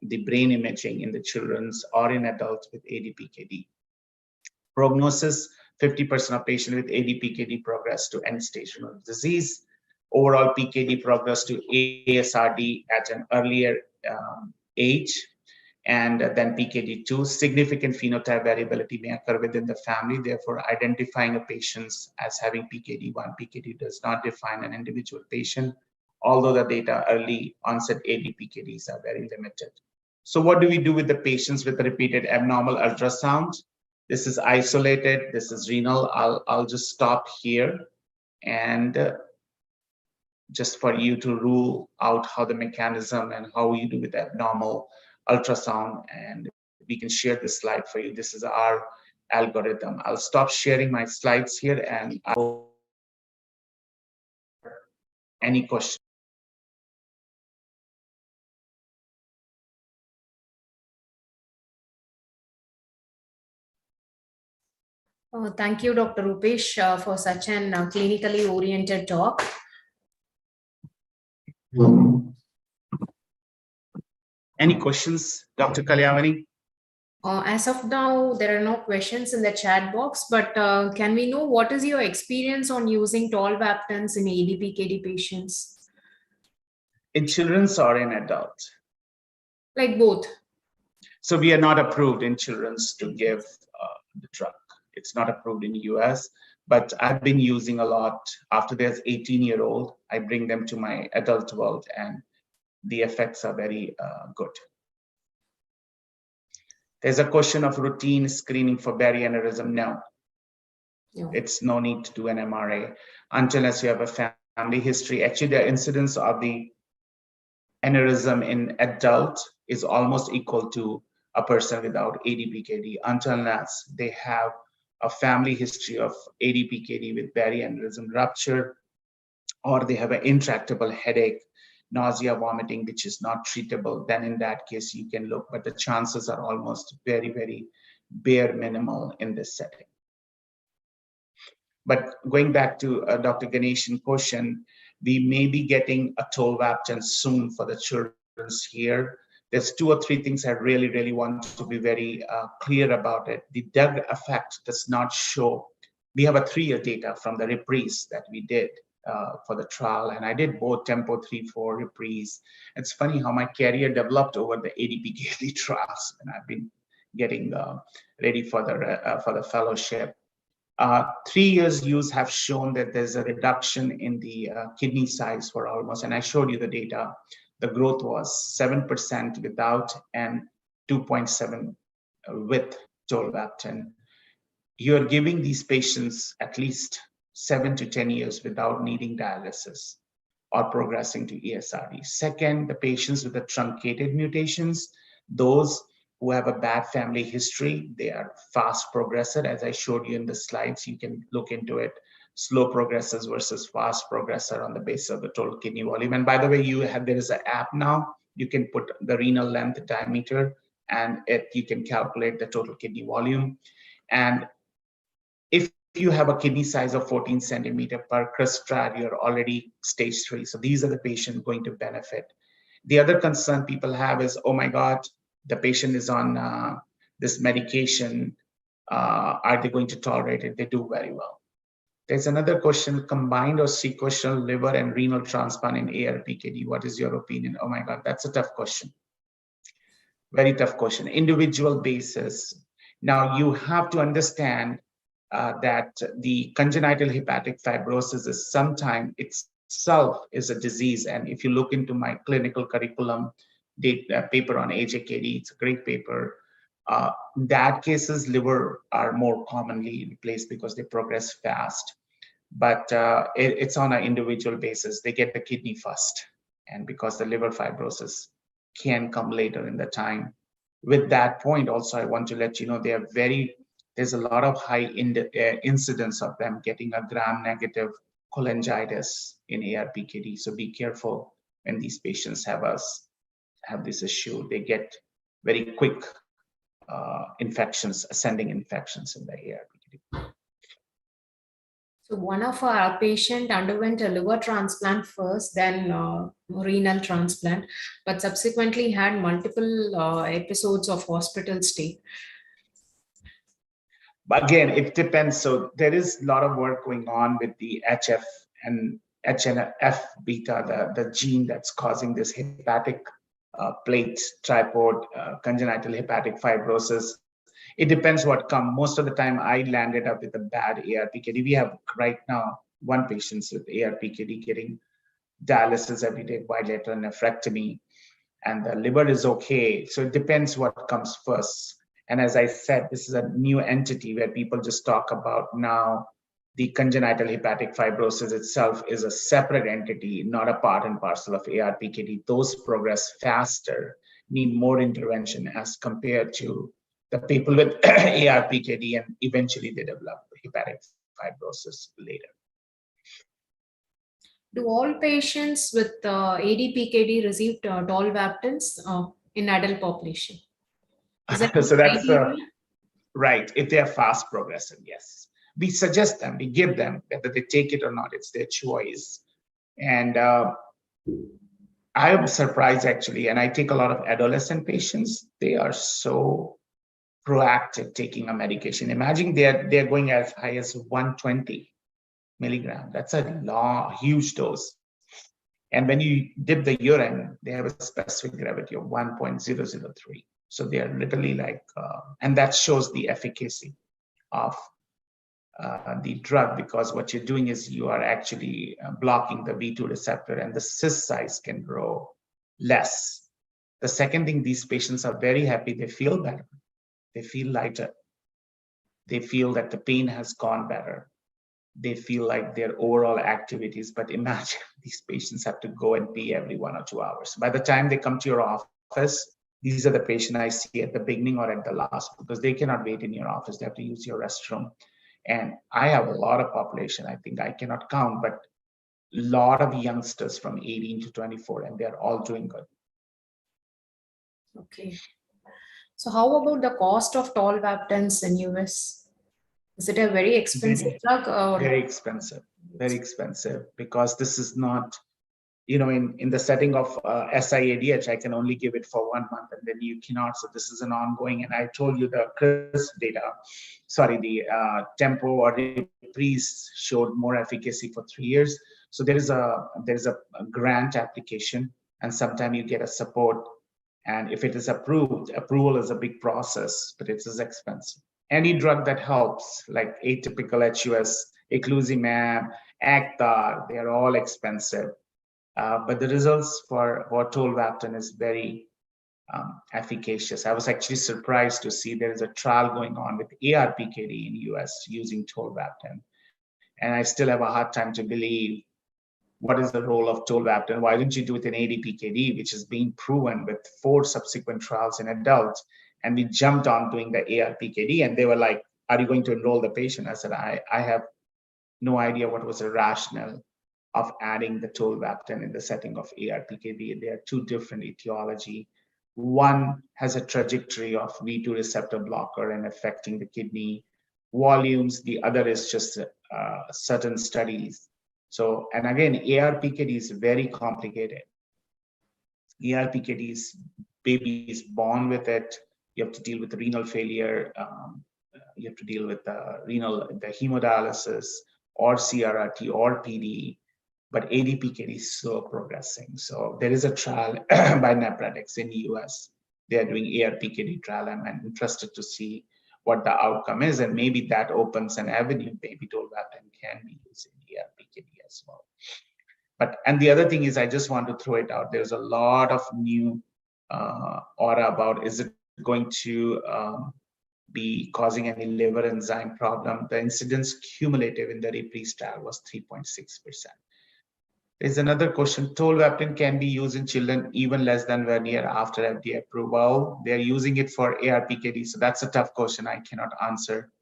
the brain imaging in the children's or in adults with ADPKD. Prognosis, 50% of patients with ADPKD progress to end-stage renal disease. Overall PKD progress to ASRD at an earlier age. And then PKD2, significant phenotype variability may occur within the family. Therefore, identifying a patient as having PKD1, PKD does not define an individual patient, although the data early onset ADPKDs are very limited. So what do we do with the patients with repeated abnormal ultrasound? This is isolated, this is renal. I'll just stop here and just for you to rule out how the mechanism and how you do with abnormal ultrasound, and we can share this slide for you. This is our algorithm. I'll stop sharing my slides here and I'll any questions. Thank you, Dr. Rupesh, for such an clinically oriented talk. Any questions, Dr. Kalyavani? As of now, there are no questions in the chat box, but can we know what is your experience on using tolvaptans in ADPKD patients? In children's or in adults? Like both. So we are not approved in children's to give the drug. It's not approved in the US, but I've been using a lot. After there's 18-year-old, I bring them to my adult world, and the effects are very good. There's a question of routine screening for berry aneurysm. No, it's no need to do an MRA unless you have a family history. Actually, the incidence of the aneurysm in adult is almost equal to a person without ADPKD unless they have a family history of ADPKD with berry aneurysm rupture, or they have an intractable headache, nausea, vomiting, which is not treatable. Then in that case, you can look, but the chances are almost very, very bare minimal in this setting. But going back to Dr. Ganeshan's question, we may be getting a tolvaptan soon for the children's here. there's 2 or 3 things I really want to be very clear about it. The drug effect does not show. We have a 3-year data from the reprise that we did for the trial, and I did both tempo 3-4 reprise. It's funny how my career developed over the ADPKD trials, and I've been getting ready for the fellowship. 3 years use have shown that there's a reduction in the kidney size for almost, and I showed you the data. The growth was 7% without and 2.7 with tolvaptan. You're giving these patients at least 7 to 10 years without needing dialysis or progressing to ESRD. Second, the patients with the truncated mutations, those who have a bad family history, they are fast progressor. As I showed you in the slides, you can look into it. Slow progressors versus fast progressor on the basis of the total kidney volume. And by the way, there is an app now. You can put the renal length diameter, and you can calculate the total kidney volume. And if you have a kidney size of 14 centimeter per crystal, you're already stage 3. So these are the patients going to benefit. The other concern people have is, oh my God, the patient is on this medication. Are they going to tolerate it? They do very well. There's another question, combined or sequential liver and renal transplant in ARPKD. What is your opinion? Oh my God, that's a tough question. Very tough question. Individual basis. Now you have to understand that the congenital hepatic fibrosis is sometimes itself is a disease. And if you look into my clinical curriculum paper on AJKD, it's a great paper. In that cases, liver are more commonly replaced because they progress fast. But it's on an individual basis. They get the kidney first. And because the liver fibrosis can come later in the time. With that point, also, I want to let you know there's a lot of high incidence of them getting a gram-negative cholangitis in ARPKD. So be careful when these patients have this issue. They get very quick infections, ascending infections in the ARPKD. So one of our patient underwent a liver transplant first, then renal transplant, but subsequently had multiple episodes of hospital stay. But again, it depends. So there is a lot of work going on with the HF and HNF beta, the gene that's causing this hepatic plate tripod congenital hepatic fibrosis. It depends what comes. Most of the time, I landed up with a bad ARPKD. We have right now 1 patient with ARPKD getting dialysis every day, bilateral nephrectomy, and the liver is okay. So it depends what comes first. And as I said, this is a new entity where people just talk about now. The congenital hepatic fibrosis itself is a separate entity, not a part and parcel of ARPKD. Those progress faster, need more intervention as compared to the people with ARPKD, and eventually they develop hepatic fibrosis later. Do all patients with ADPKD receive tolvaptans in adult population? Is that So that's right. If they are fast progressing, yes. We suggest them, we give them, whether they take it or not, it's their choice. And I am surprised actually, and I take a lot of adolescent patients, they are so proactive taking a medication. Imagine they're going as high as 120 milligram. That's a huge dose. And when you dip the urine, they have a specific gravity of 1.003. So they are literally like, and that shows the efficacy of the drug, because what you're doing is you are actually blocking the V2 receptor, and the cyst size can grow less. The second thing, these patients are very happy. They feel better. They feel lighter. They feel that the pain has gone better. They feel like their overall activities, but imagine these patients have to go and pee every 1 or 2 hours. By the time they come to your office, these are the patients I see at the beginning or at the last, because they cannot wait in your office. They have to use your restroom. And I have a lot of population, I think I cannot count, but a lot of youngsters from 18 to 24, and they're all doing good. Okay. So how about the cost of tolvaptans in US? Is it a very expensive drug? Or? Very expensive, because this is not in the setting of SIADH, I can only give it for 1 month and then you cannot. So this is an ongoing, and I told you the CRISP data, sorry, the tempo or reprise showed more efficacy for 3 years. So there is a grant application, and sometimes you get a support. And if it is approved, approval is a big process, but it is expensive. Any drug that helps, like atypical HUS, eculizumab, Actar, they are all expensive. But the results for tolvaptan is very efficacious. I was actually surprised to see there is a trial going on with ARPKD in US using tolvaptan. And I still have a hard time to believe what is the role of tolvaptan. Why don't you do it in ADPKD, which is being proven with 4 subsequent trials in adults? And we jumped on doing the ARPKD, and they were like, are you going to enroll the patient? I said, I have no idea what was the rationale of adding the tolvaptan in the setting of ARPKD. They are 2 different etiology. One has a trajectory of V2 receptor blocker and affecting the kidney volumes. The other is just certain studies. So, and again, ARPKD is very complicated. ARPKD is, baby is born with it. You have to deal with renal failure. You have to deal with the hemodialysis or CRRT or PD. But ADPKD is slow progressing. So there is a trial by Nepredics in the US. They are doing ARPKD trial. I'm interested to see what the outcome is, and maybe that opens an avenue. Maybe tolvaptan can be used in ARPKD as well. But, and the other thing is, I just want to throw it out. There's a lot of new aura about, is it going to be causing any liver enzyme problem? The incidence cumulative in the reprise trial was 3.6%. There's another question. Tolvaptan can be used in children even less than 1 year after FDA approval. They're using it for ARPKD. So that's a tough question I cannot answer.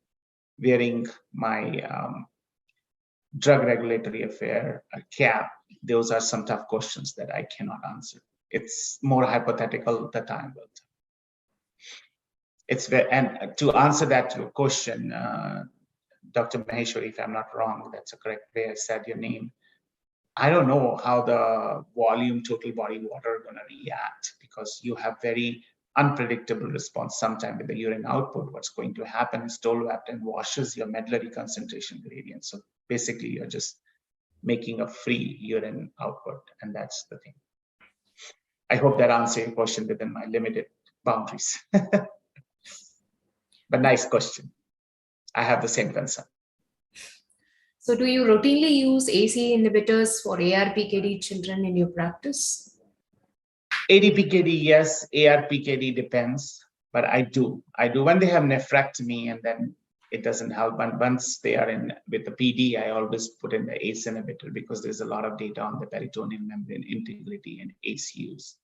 Wearing my drug regulatory affair cap, those are some tough questions that I cannot answer. It's more hypothetical that time will tell. It's very, and to answer that question, Dr. Maheshwari, if I'm not wrong, that's a correct way I said your name. I don't know how the volume total body water are going to react, because you have very unpredictable response sometime with the urine output. What's going to happen is tolvaptan washes your medullary concentration gradient. So basically, you're just making a free urine output, and that's the thing. I hope that answers your question within my limited boundaries. But nice question. I have the same concern. So do you routinely use ACE inhibitors for ARPKD children in your practice? ADPKD, yes. ARPKD depends, but I do. When they have nephrectomy, and then it doesn't help. And once they are in with the PD, I always put in the ACE inhibitor, because there's a lot of data on the peritoneal membrane integrity and ACE use.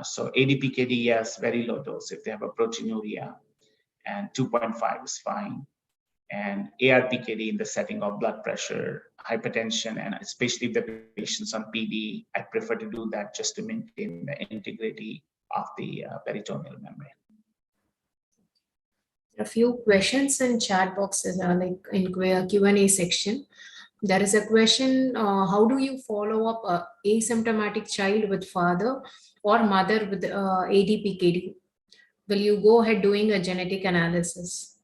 So ADPKD, yes, very low dose if they have a proteinuria, and 2.5 is fine. And ARPKD in the setting of blood pressure, hypertension, and especially if the patient's on PD, I prefer to do that just to maintain the integrity of the peritoneal membrane. A few questions in chat boxes are like in Q&A section. There is a question, how do you follow up a asymptomatic child with father or mother with ADPKD? Will you go ahead doing a genetic analysis?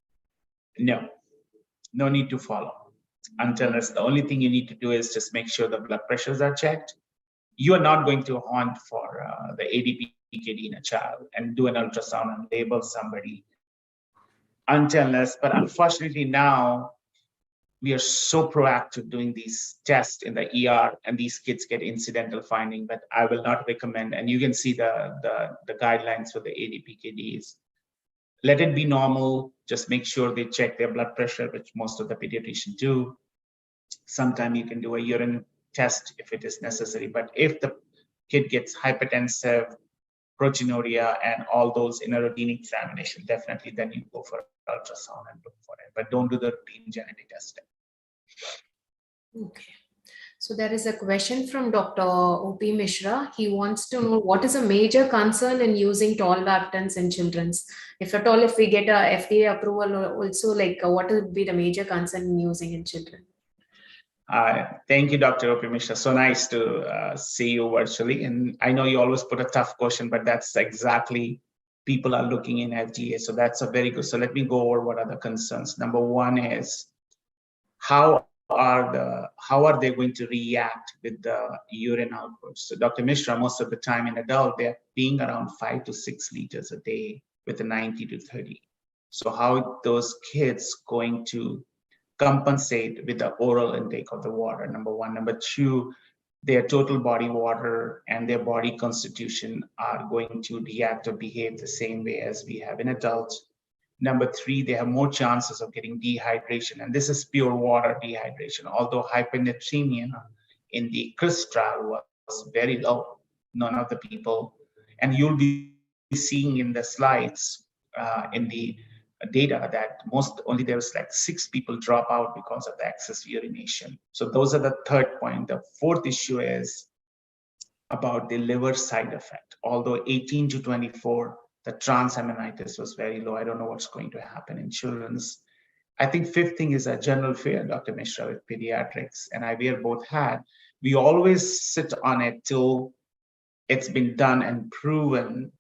No need to follow. Unless the only thing you need to do is just make sure the blood pressures are checked. You are not going to hunt for the ADPKD in a child and do an ultrasound and label somebody. Unless, but unfortunately now, we are so proactive doing these tests in the ER, and these kids get incidental finding, but I will not recommend. And you can see the guidelines for the ADPKDs. Let it be normal. Just make sure they check their blood pressure, which most of the pediatricians do. Sometimes you can do a urine test if it is necessary. But if the kid gets hypertensive, proteinuria, and all those in a routine examination, definitely then you go for ultrasound and look for it. But don't do the routine genetic testing. Okay. So there is a question from Dr. O.P. Mishra. He wants to know what is a major concern in using tolvaptans in children's. If at all, if we get a FDA approval, also like what would be the major concern in using in children? Thank you, Dr. Opi Mishra. So nice to see you virtually. And I know you always put a tough question, but that's exactly people are looking in FDA. So that's a very good. So let me go over what are the concerns. Number one is how are they going to react with the urine outputs? So Dr. Mishra, most of the time in adult, they're being around 5 to 6 liters a day with a 90 to 30. So how those kids going to compensate with the oral intake of the water, number one. Number two, their total body water and their body constitution are going to react or behave the same way as we have in adults. Number three, they have more chances of getting dehydration, and this is pure water dehydration. Although hypernatremia in the CRIS trial was very low, none of the people, and you'll be seeing in the slides in the data that only there was like 6 people drop out because of the excess urination. So those are the third point. The fourth issue is about the liver side effect. Although 18 to 24, the transaminitis was very low. I don't know what's going to happen in children's. I think fifth thing is a general fear, Dr. Mishra, with pediatrics, and I wear both hat. We always sit on it till it's been done and proven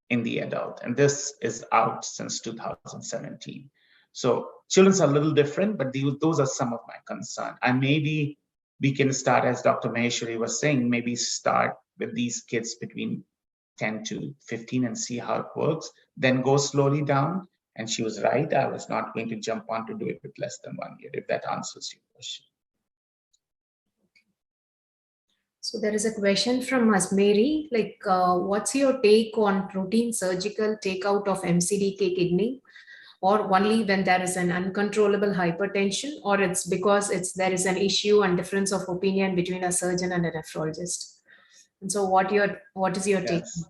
in the adult, and this is out since 2017. So children's are a little different, but those are some of my concerns. And maybe we can start, as Dr. Maheshwari was saying, maybe start with these kids between 10 to 15 and see how it works, then go slowly down. And she was right, I was not going to jump on to do it with less than 1 year, if that answers your question. So there is a question from Asmeri, like, what's your take on routine surgical takeout of MCDK kidney, or only when there is an uncontrollable hypertension, or it's because there is an issue and difference of opinion between a surgeon and a nephrologist? And so what is your take? Yes.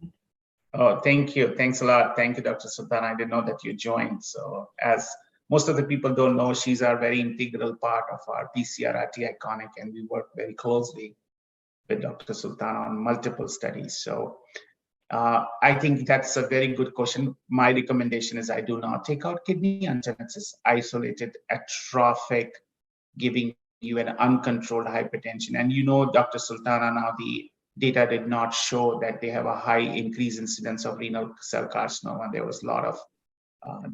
Oh, thank you. Thanks a lot. Thank you, Dr. Sultan. I didn't know that you joined. So as most of the people don't know, she's our very integral part of our PCRRT Iconic, and we work very closely with Dr. Sultan on multiple studies. So I think that's a very good question. My recommendation is I do not take out kidney until it's isolated, atrophic, giving you an uncontrolled hypertension. And you know, Dr. Sultana, now the data did not show that they have a high increase incidence of renal cell carcinoma. There was a lot of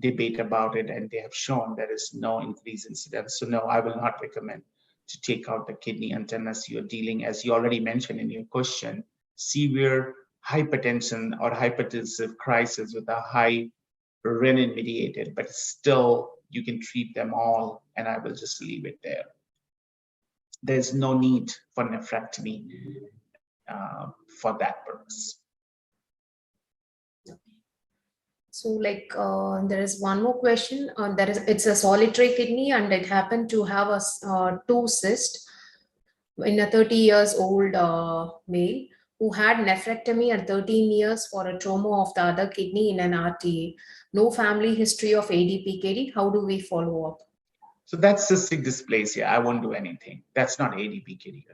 debate about it, and they have shown there is no increase incidence. So no, I will not recommend to take out the kidney unless you're dealing, as you already mentioned in your question, severe hypertension or hypertensive crisis with a high renin mediated, but still you can treat them all, and I will just leave it there. There's no need for nephrectomy for that purpose. So like there is one more question. It's a solitary kidney, and it happened to have a 2 cyst in a 30 years old male who had nephrectomy at 13 years for a trauma of the other kidney in an RTA. No family history of ADPKD. How do we follow up? So that's cystic dysplasia. I won't do anything. That's not ADPKD.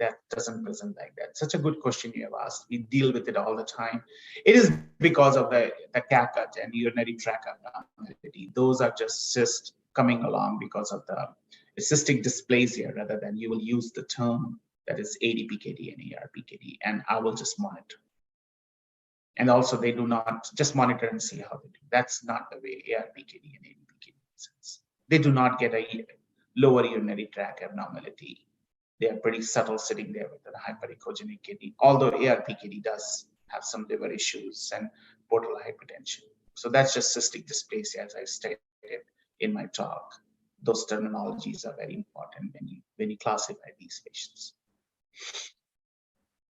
That doesn't present like that. Such a good question you have asked. We deal with it all the time. It is because of the CAKUT and urinary tract abnormality. Those are just cysts coming along because of the cystic dysplasia, rather than you will use the term that is ADPKD and ARPKD, and I will just monitor. And also they do not just monitor and see how they do. That's not the way ARPKD and ADPKD is. They do not get a lower urinary tract abnormality. They are pretty subtle sitting there with a hyperechogenic kidney, although ARPKD does have some liver issues and portal hypertension. So that's just cystic dysplasia, as I stated in my talk. Those terminologies are very important when you classify these patients.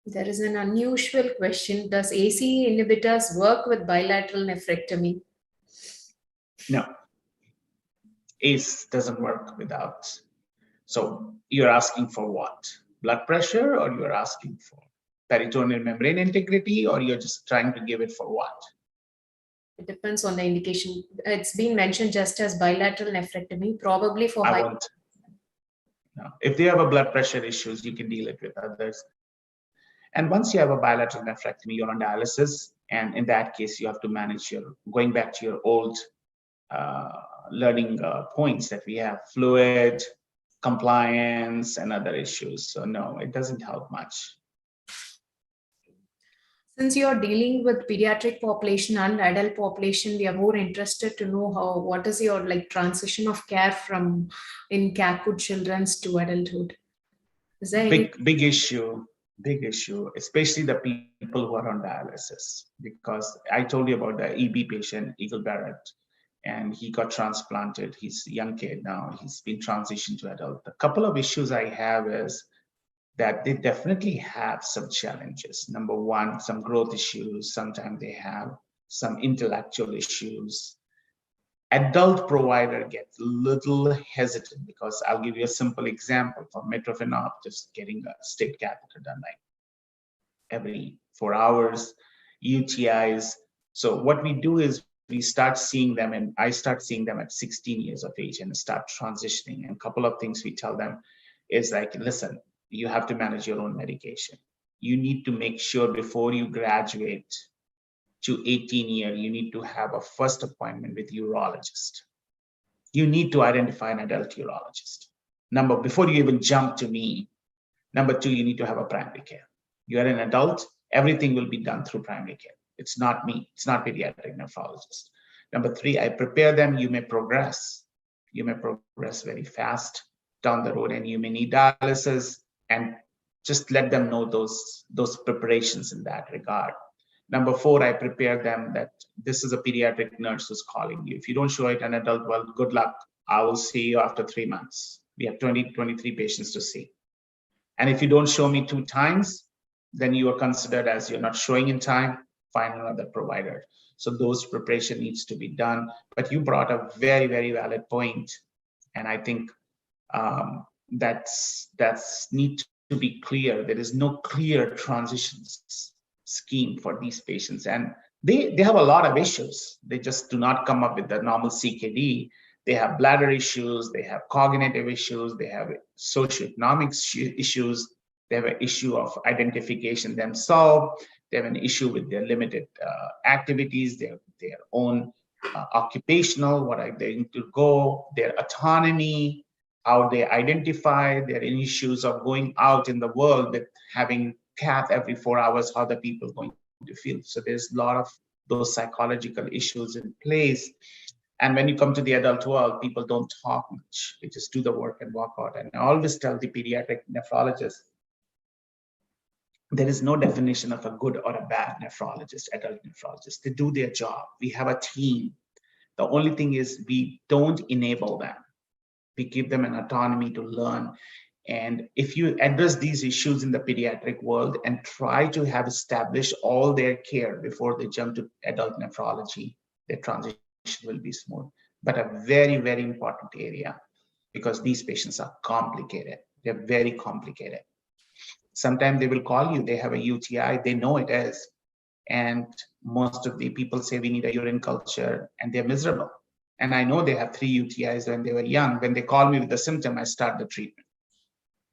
There is an unusual question. Does ACE inhibitors work with bilateral nephrectomy? No. ACE doesn't work without. So you're asking for what? Blood pressure, or you're asking for peritoneal membrane integrity, or you're just trying to give it for what? It depends on the indication. It's been mentioned just as bilateral nephrectomy, probably for no. If they have a blood pressure issues, you can deal it with others. And once you have a bilateral nephrectomy, you're on dialysis, and in that case, you have to manage going back to your old learning points that we have: fluid, compliance and other issues. So no, it doesn't help much. Since you are dealing with pediatric population and adult population, we are more interested to know what is your transition of care from in CAKUT children's to adulthood. Is there any Big issue, especially the people who are on dialysis, because I told you about the EB patient, Eagle Barrett, and he got transplanted. He's a young kid now. He's been transitioned to adult. A couple of issues I have is that they definitely have some challenges. Number one, some growth issues. Sometimes they have some intellectual issues. Adult provider gets a little hesitant because I'll give you a simple example for metrophenol, just getting a state catheter done like every 4 hours, UTIs. So what we do is we start seeing them, and I start seeing them at 16 years of age and start transitioning. And a couple of things we tell them is like, listen, you have to manage your own medication. You need to make sure before you graduate to 18 years, you need to have a first appointment with urologist. You need to identify an adult urologist. Before you even jump to me. Number two, you need to have a primary care. You are an adult, everything will be done through primary care. It's not me, it's not pediatric nephrologist. Number three, I prepare them. You may progress. You may progress very fast down the road and you may need dialysis, and just let them know those preparations in that regard. Number four, I prepare them that this is a pediatric nurse who's calling you. If you don't show it an adult, well, good luck. I will see you after 3 months. We have 23 patients to see. And if you don't show me 2 times, then you are considered as you're not showing in time, find another provider. So those preparation needs to be done. But you brought a very, very valid point. And I think that's need to be clear. There is no clear transitions scheme for these patients. And they have a lot of issues. They just do not come up with the normal CKD. They have bladder issues, they have cognitive issues, they have socioeconomic issues, they have an issue of identification themselves, they have an issue with their limited activities, their own occupational, what are they going to go, their autonomy, how they identify, their issues of going out in the world with having cath every 4 hours, how the people are going to feel. So there's a lot of those psychological issues in place. And when you come to the adult world, people don't talk much. They just do the work and walk out. And I always tell the pediatric nephrologist, there is no definition of a good or a bad nephrologist, adult nephrologist. They do their job. We have a team. The only thing is we don't enable them. We give them an autonomy to learn. And if you address these issues in the pediatric world and try to have established all their care before they jump to adult nephrology, their transition will be smooth. But a very, very important area, because these patients are complicated. They're very complicated. Sometimes they will call you, they have a UTI, they know it is. And most of the people say we need a urine culture, and they're miserable. And I know they have 3 UTIs when they were young. When they call me with the symptom, I start the treatment.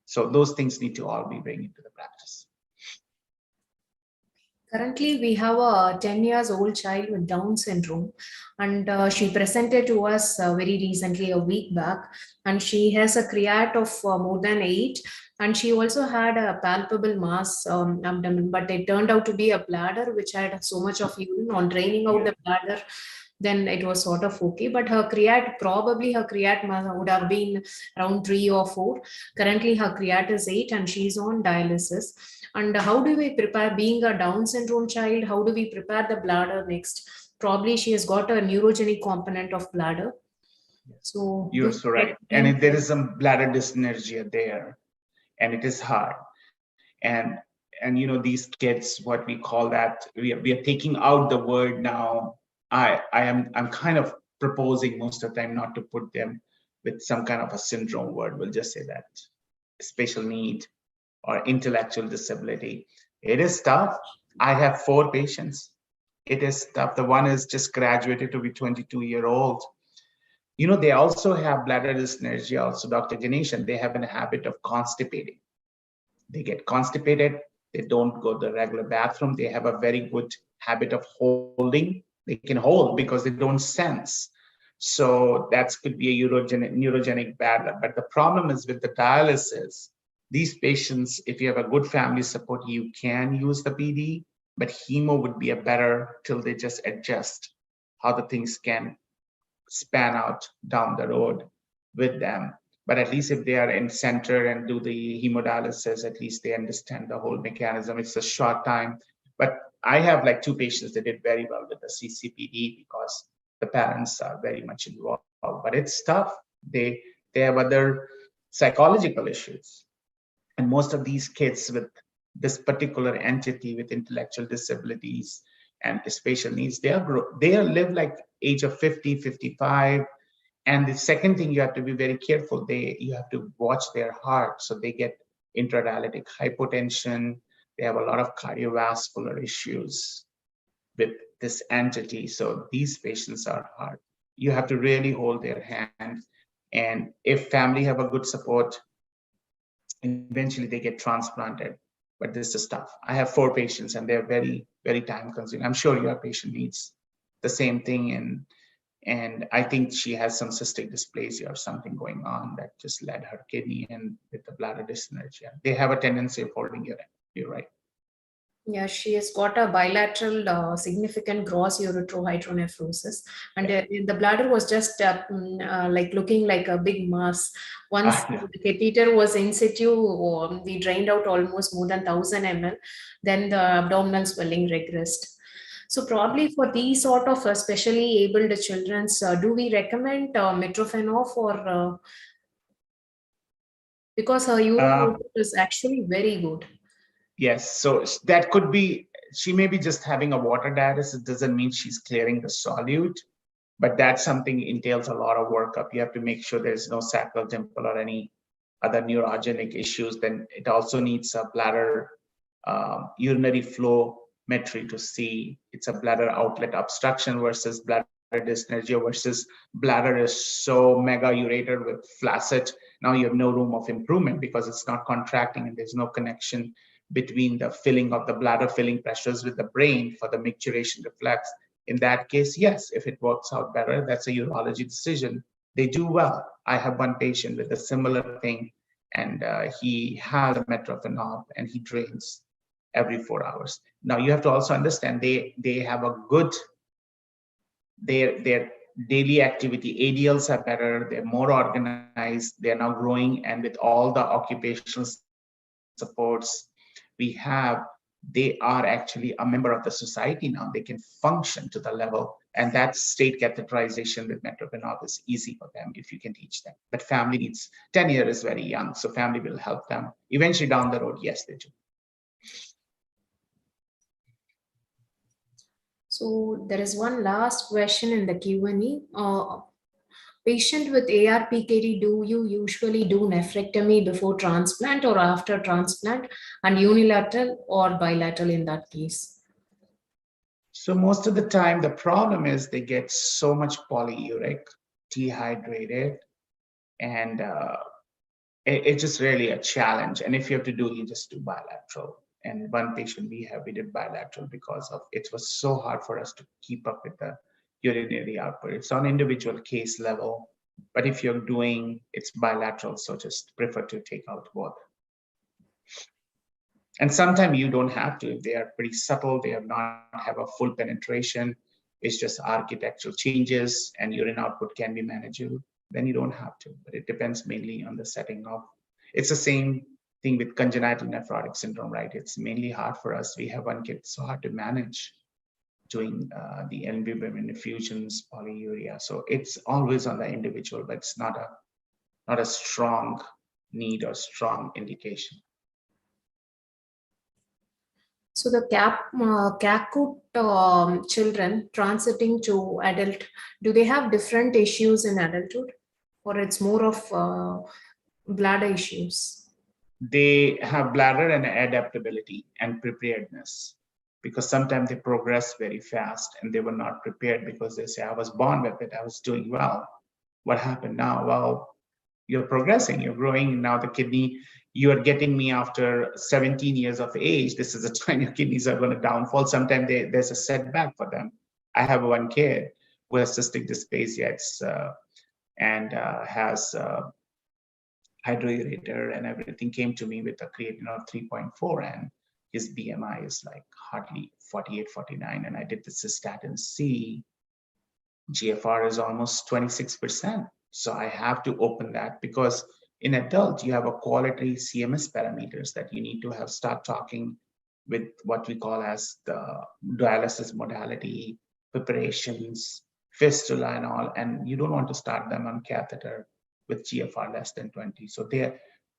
So those things need to all be brought into the practice. Currently, we have a 10 years old child with Down syndrome, and she presented to us very recently, a week back, and she has a creat of more than 8, and she also had a palpable mass abdomen, but it turned out to be a bladder which had so much of urine. On draining out the bladder, then it was sort of okay, but her creat, probably her creat would have been around 3 or 4. Currently her creat is 8 and she's on dialysis. And how do we prepare, being a Down syndrome child, how do we prepare the bladder next? Probably she has got a neurogenic component of bladder. So you're so right. And if there is some bladder dyssynergia there, and it is hard. And you know, these kids, what we call that, we are taking out the word now. I'm kind of proposing most of the time not to put them with some kind of a syndrome word. We'll just say that special need or intellectual disability. It is tough. I have 4 patients. It is tough. The one is just graduated to be 22-year-old. You know, they also have bladder dyssynergia, also Dr. Ganesh, and they have a habit of constipating. They get constipated. They don't go to the regular bathroom. They have a very good habit of holding. They can hold because they don't sense. So that could be a neurogenic bladder. But the problem is with the dialysis, these patients, if you have a good family support, you can use the PD, but hemo would be a better till they just adjust how the things can span out down the road with them. But at least if they are in center and do the hemodialysis, at least they understand the whole mechanism. It's a short time. But I have like 2 patients that did very well with the CCPD because the parents are very much involved. But it's tough. They have other psychological issues. And most of these kids with this particular entity with intellectual disabilities and special needs, they live like age of 50, 55. And the second thing, you have to be very careful. You have to watch their heart. So they get intradialytic hypotension. They have a lot of cardiovascular issues with this entity. So these patients are hard. You have to really hold their hand. And if family have a good support, eventually they get transplanted. But this is tough. I have 4 patients and they're very, very time consuming. I'm sure your patient needs the same thing. And I think she has some cystic dysplasia or something going on that just led her kidney in with the bladder dyssynergia. They have a tendency of holding your end. You're right. Yeah, she has got a bilateral significant gross ureterohydronephrosis, and the bladder was just like looking like a big mass. Once the catheter was in situ, we drained out almost more than 1,000 ml. Then the abdominal swelling regressed. So probably for these sort of specially abled children, do we recommend metrophenol for because her urine is actually very good? Yes, so that could be, she may be just having a water dialysis. It doesn't mean she's clearing the solute, but that's something entails a lot of workup. You have to make sure there's no sacral dimple or any other neurogenic issues. Then it also needs a bladder urinary flow metry to see it's a bladder outlet obstruction versus bladder dysnergia versus bladder is so mega ureter with flaccid. Now you have no room of improvement because it's not contracting and there's no connection between the filling of the bladder filling pressures with the brain for the micturition reflex. In that case, yes, if it works out better, that's a urology decision. They do well. I have one patient with a similar thing, and he has a metrophenol and he drains every 4 hours. Now you have to also understand they have a good, their daily activity, ADLs are better, they're more organized, they're now growing, and with all the occupational supports we have, they are actually a member of the society now. They can function to the level, and that state catheterization with metrophenol is easy for them if you can teach them. But family needs, 10 years is very young, so family will help them. Eventually down the road, yes, they do. So there is one last question in the Q&A. Patient with ARPKD, do you usually do nephrectomy before transplant or after transplant, and unilateral or bilateral in that case? So most of the time, the problem is they get so much polyuric, dehydrated, and it's just really a challenge. And if you have to do, you just do bilateral. And one patient we did bilateral because of it was so hard for us to keep up with the urinary output. It's on individual case level, but if you're doing, it's bilateral, so just prefer to take out both. And sometimes you don't have to. They are pretty subtle. They have not have a full penetration. It's just architectural changes and urine output can be manageable. Then you don't have to, but it depends mainly on the setting of. It's the same thing with congenital nephrotic syndrome, right? It's mainly hard for us. We have one kid, so hard to manage doing the albumin infusions, polyuria. So it's always on the individual, but it's not a strong need or strong indication. So the CAKUT children transiting to adult, do they have different issues in adulthood, or it's more of bladder issues? They have bladder and adaptability and preparedness, because sometimes they progress very fast and they were not prepared because they say, I was born with it, I was doing well. What happened now? Well, you're progressing, you're growing. Now the kidney, you are getting me after 17 years of age. This is the time your kidneys are going to downfall. Sometimes there's a setback for them. I have one kid who has cystic dysplasia, and has hydrourator and everything, came to me with a creatinine of 3.4, and his BMI is like hardly 48, 49. And I did the cystatin C. GFR is almost 26%. So I have to open that, because in adult, you have a quality CMS parameters that you need to have start talking with what we call as the dialysis modality, preparations, fistula and all, and you don't want to start them on catheter with GFR less than 20. So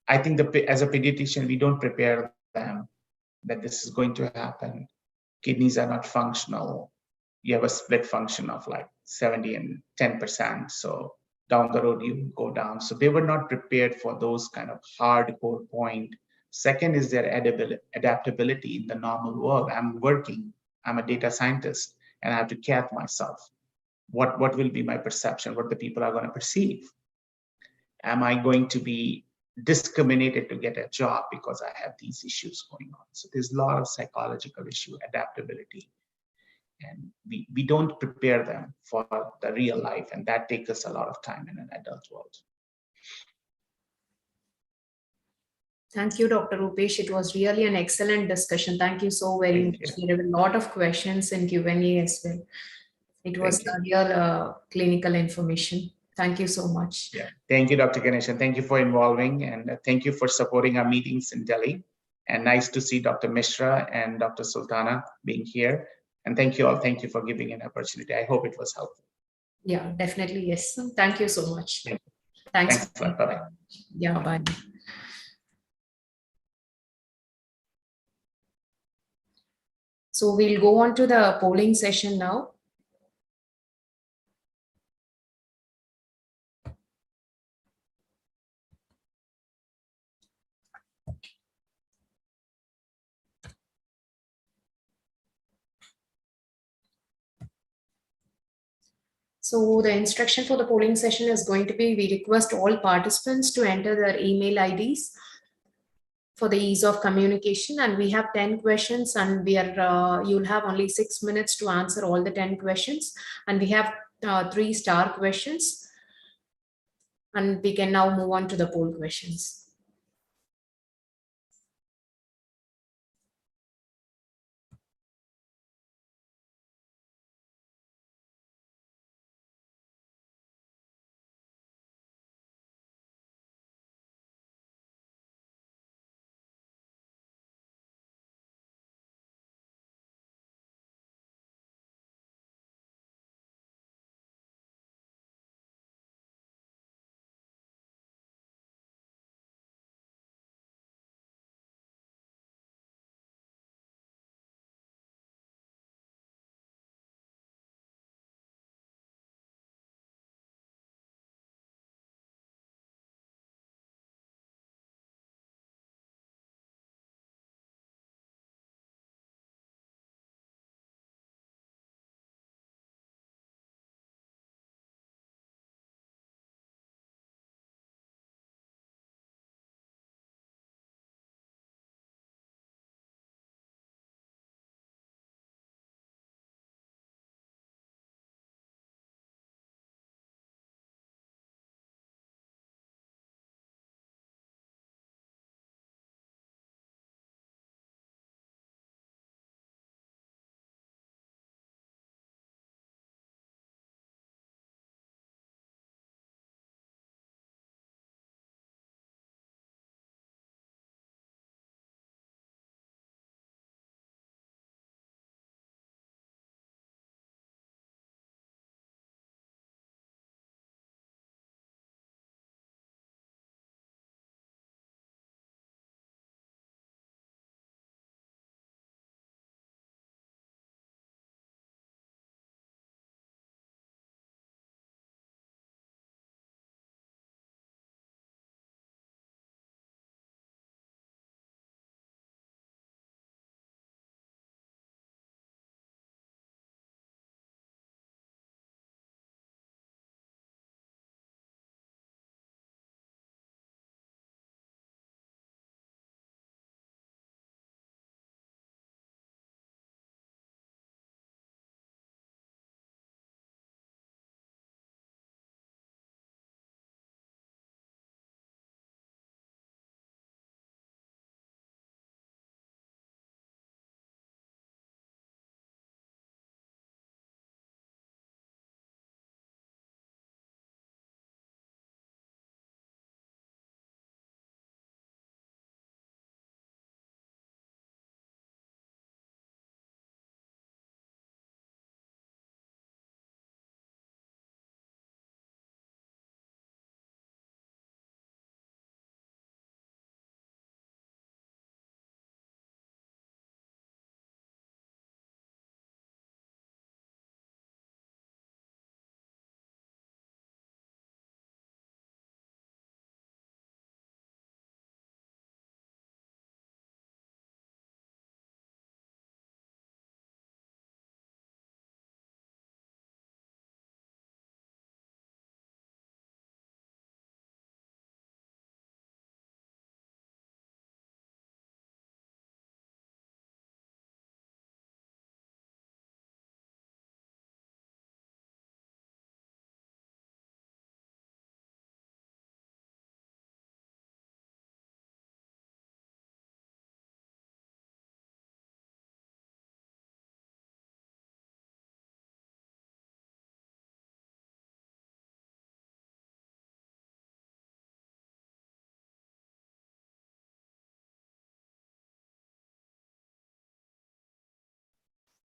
I think as a pediatrician, we don't prepare them that this is going to happen. Kidneys are not functional. You have a split function of like 70 and 10%. So down the road, you go down. So they were not prepared for those kind of hardcore point. Second is their adaptability in the normal world. I'm working, I'm a data scientist, and I have to cath myself. What will be my perception? What the people are going to perceive? Am I going to be discriminated to get a job because I have these issues going on? So there's a lot of psychological issue, adaptability. And we don't prepare them for the real life, and that takes us a lot of time in an adult world. Thank you, Dr. Rupesh. It was really an excellent discussion. Thank you so very much. There were a lot of questions in Q&A as well. It was a real clinical information. Thank you so much. Yeah. Thank you, Dr. Ganesh, and thank you for involving, and thank you for supporting our meetings in Delhi. And nice to see Dr. Mishra and Dr. Sultana being here. And thank you all. Thank you for giving an opportunity. I hope it was helpful. Yeah, definitely. Yes. Thank you so much. Thanks. Bye-bye. Yeah, bye. So we'll go on to the polling session now. So the instruction for the polling session is going to be, we request all participants to enter their email IDs for the ease of communication. And we have 10 questions, and you'll have only 6 minutes to answer all the 10 questions. And we have 3 star questions. And we can now move on to the poll questions.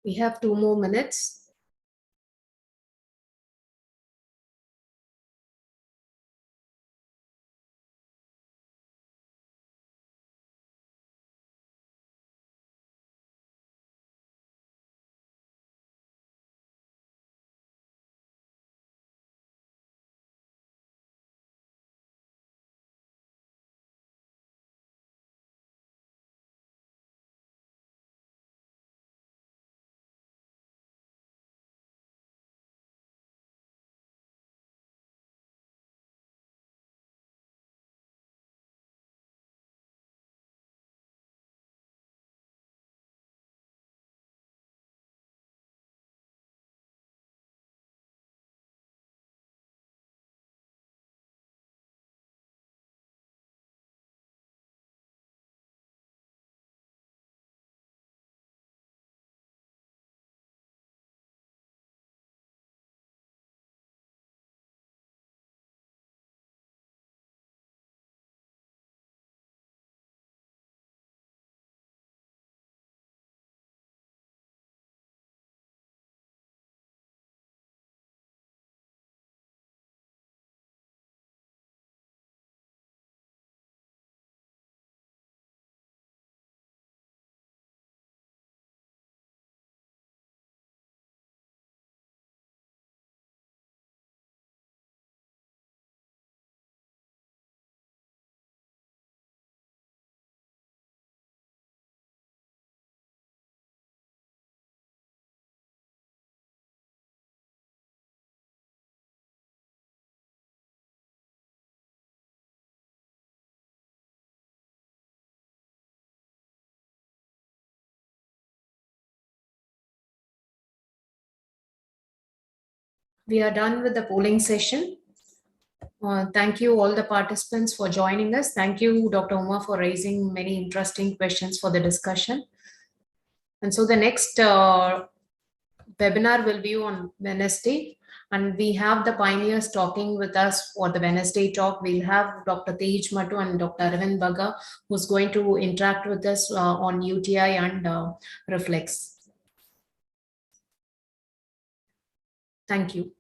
We have 2 more minutes. We are done with the polling session. Thank you all the participants for joining us. Thank you, Dr. Uma, for raising many interesting questions for the discussion. And so the next webinar will be on Wednesday, and we have the pioneers talking with us for the Wednesday talk. We'll have Dr. Tej Matu and Dr. Arvind Baga, who's going to interact with us on UTI and reflex. Thank you.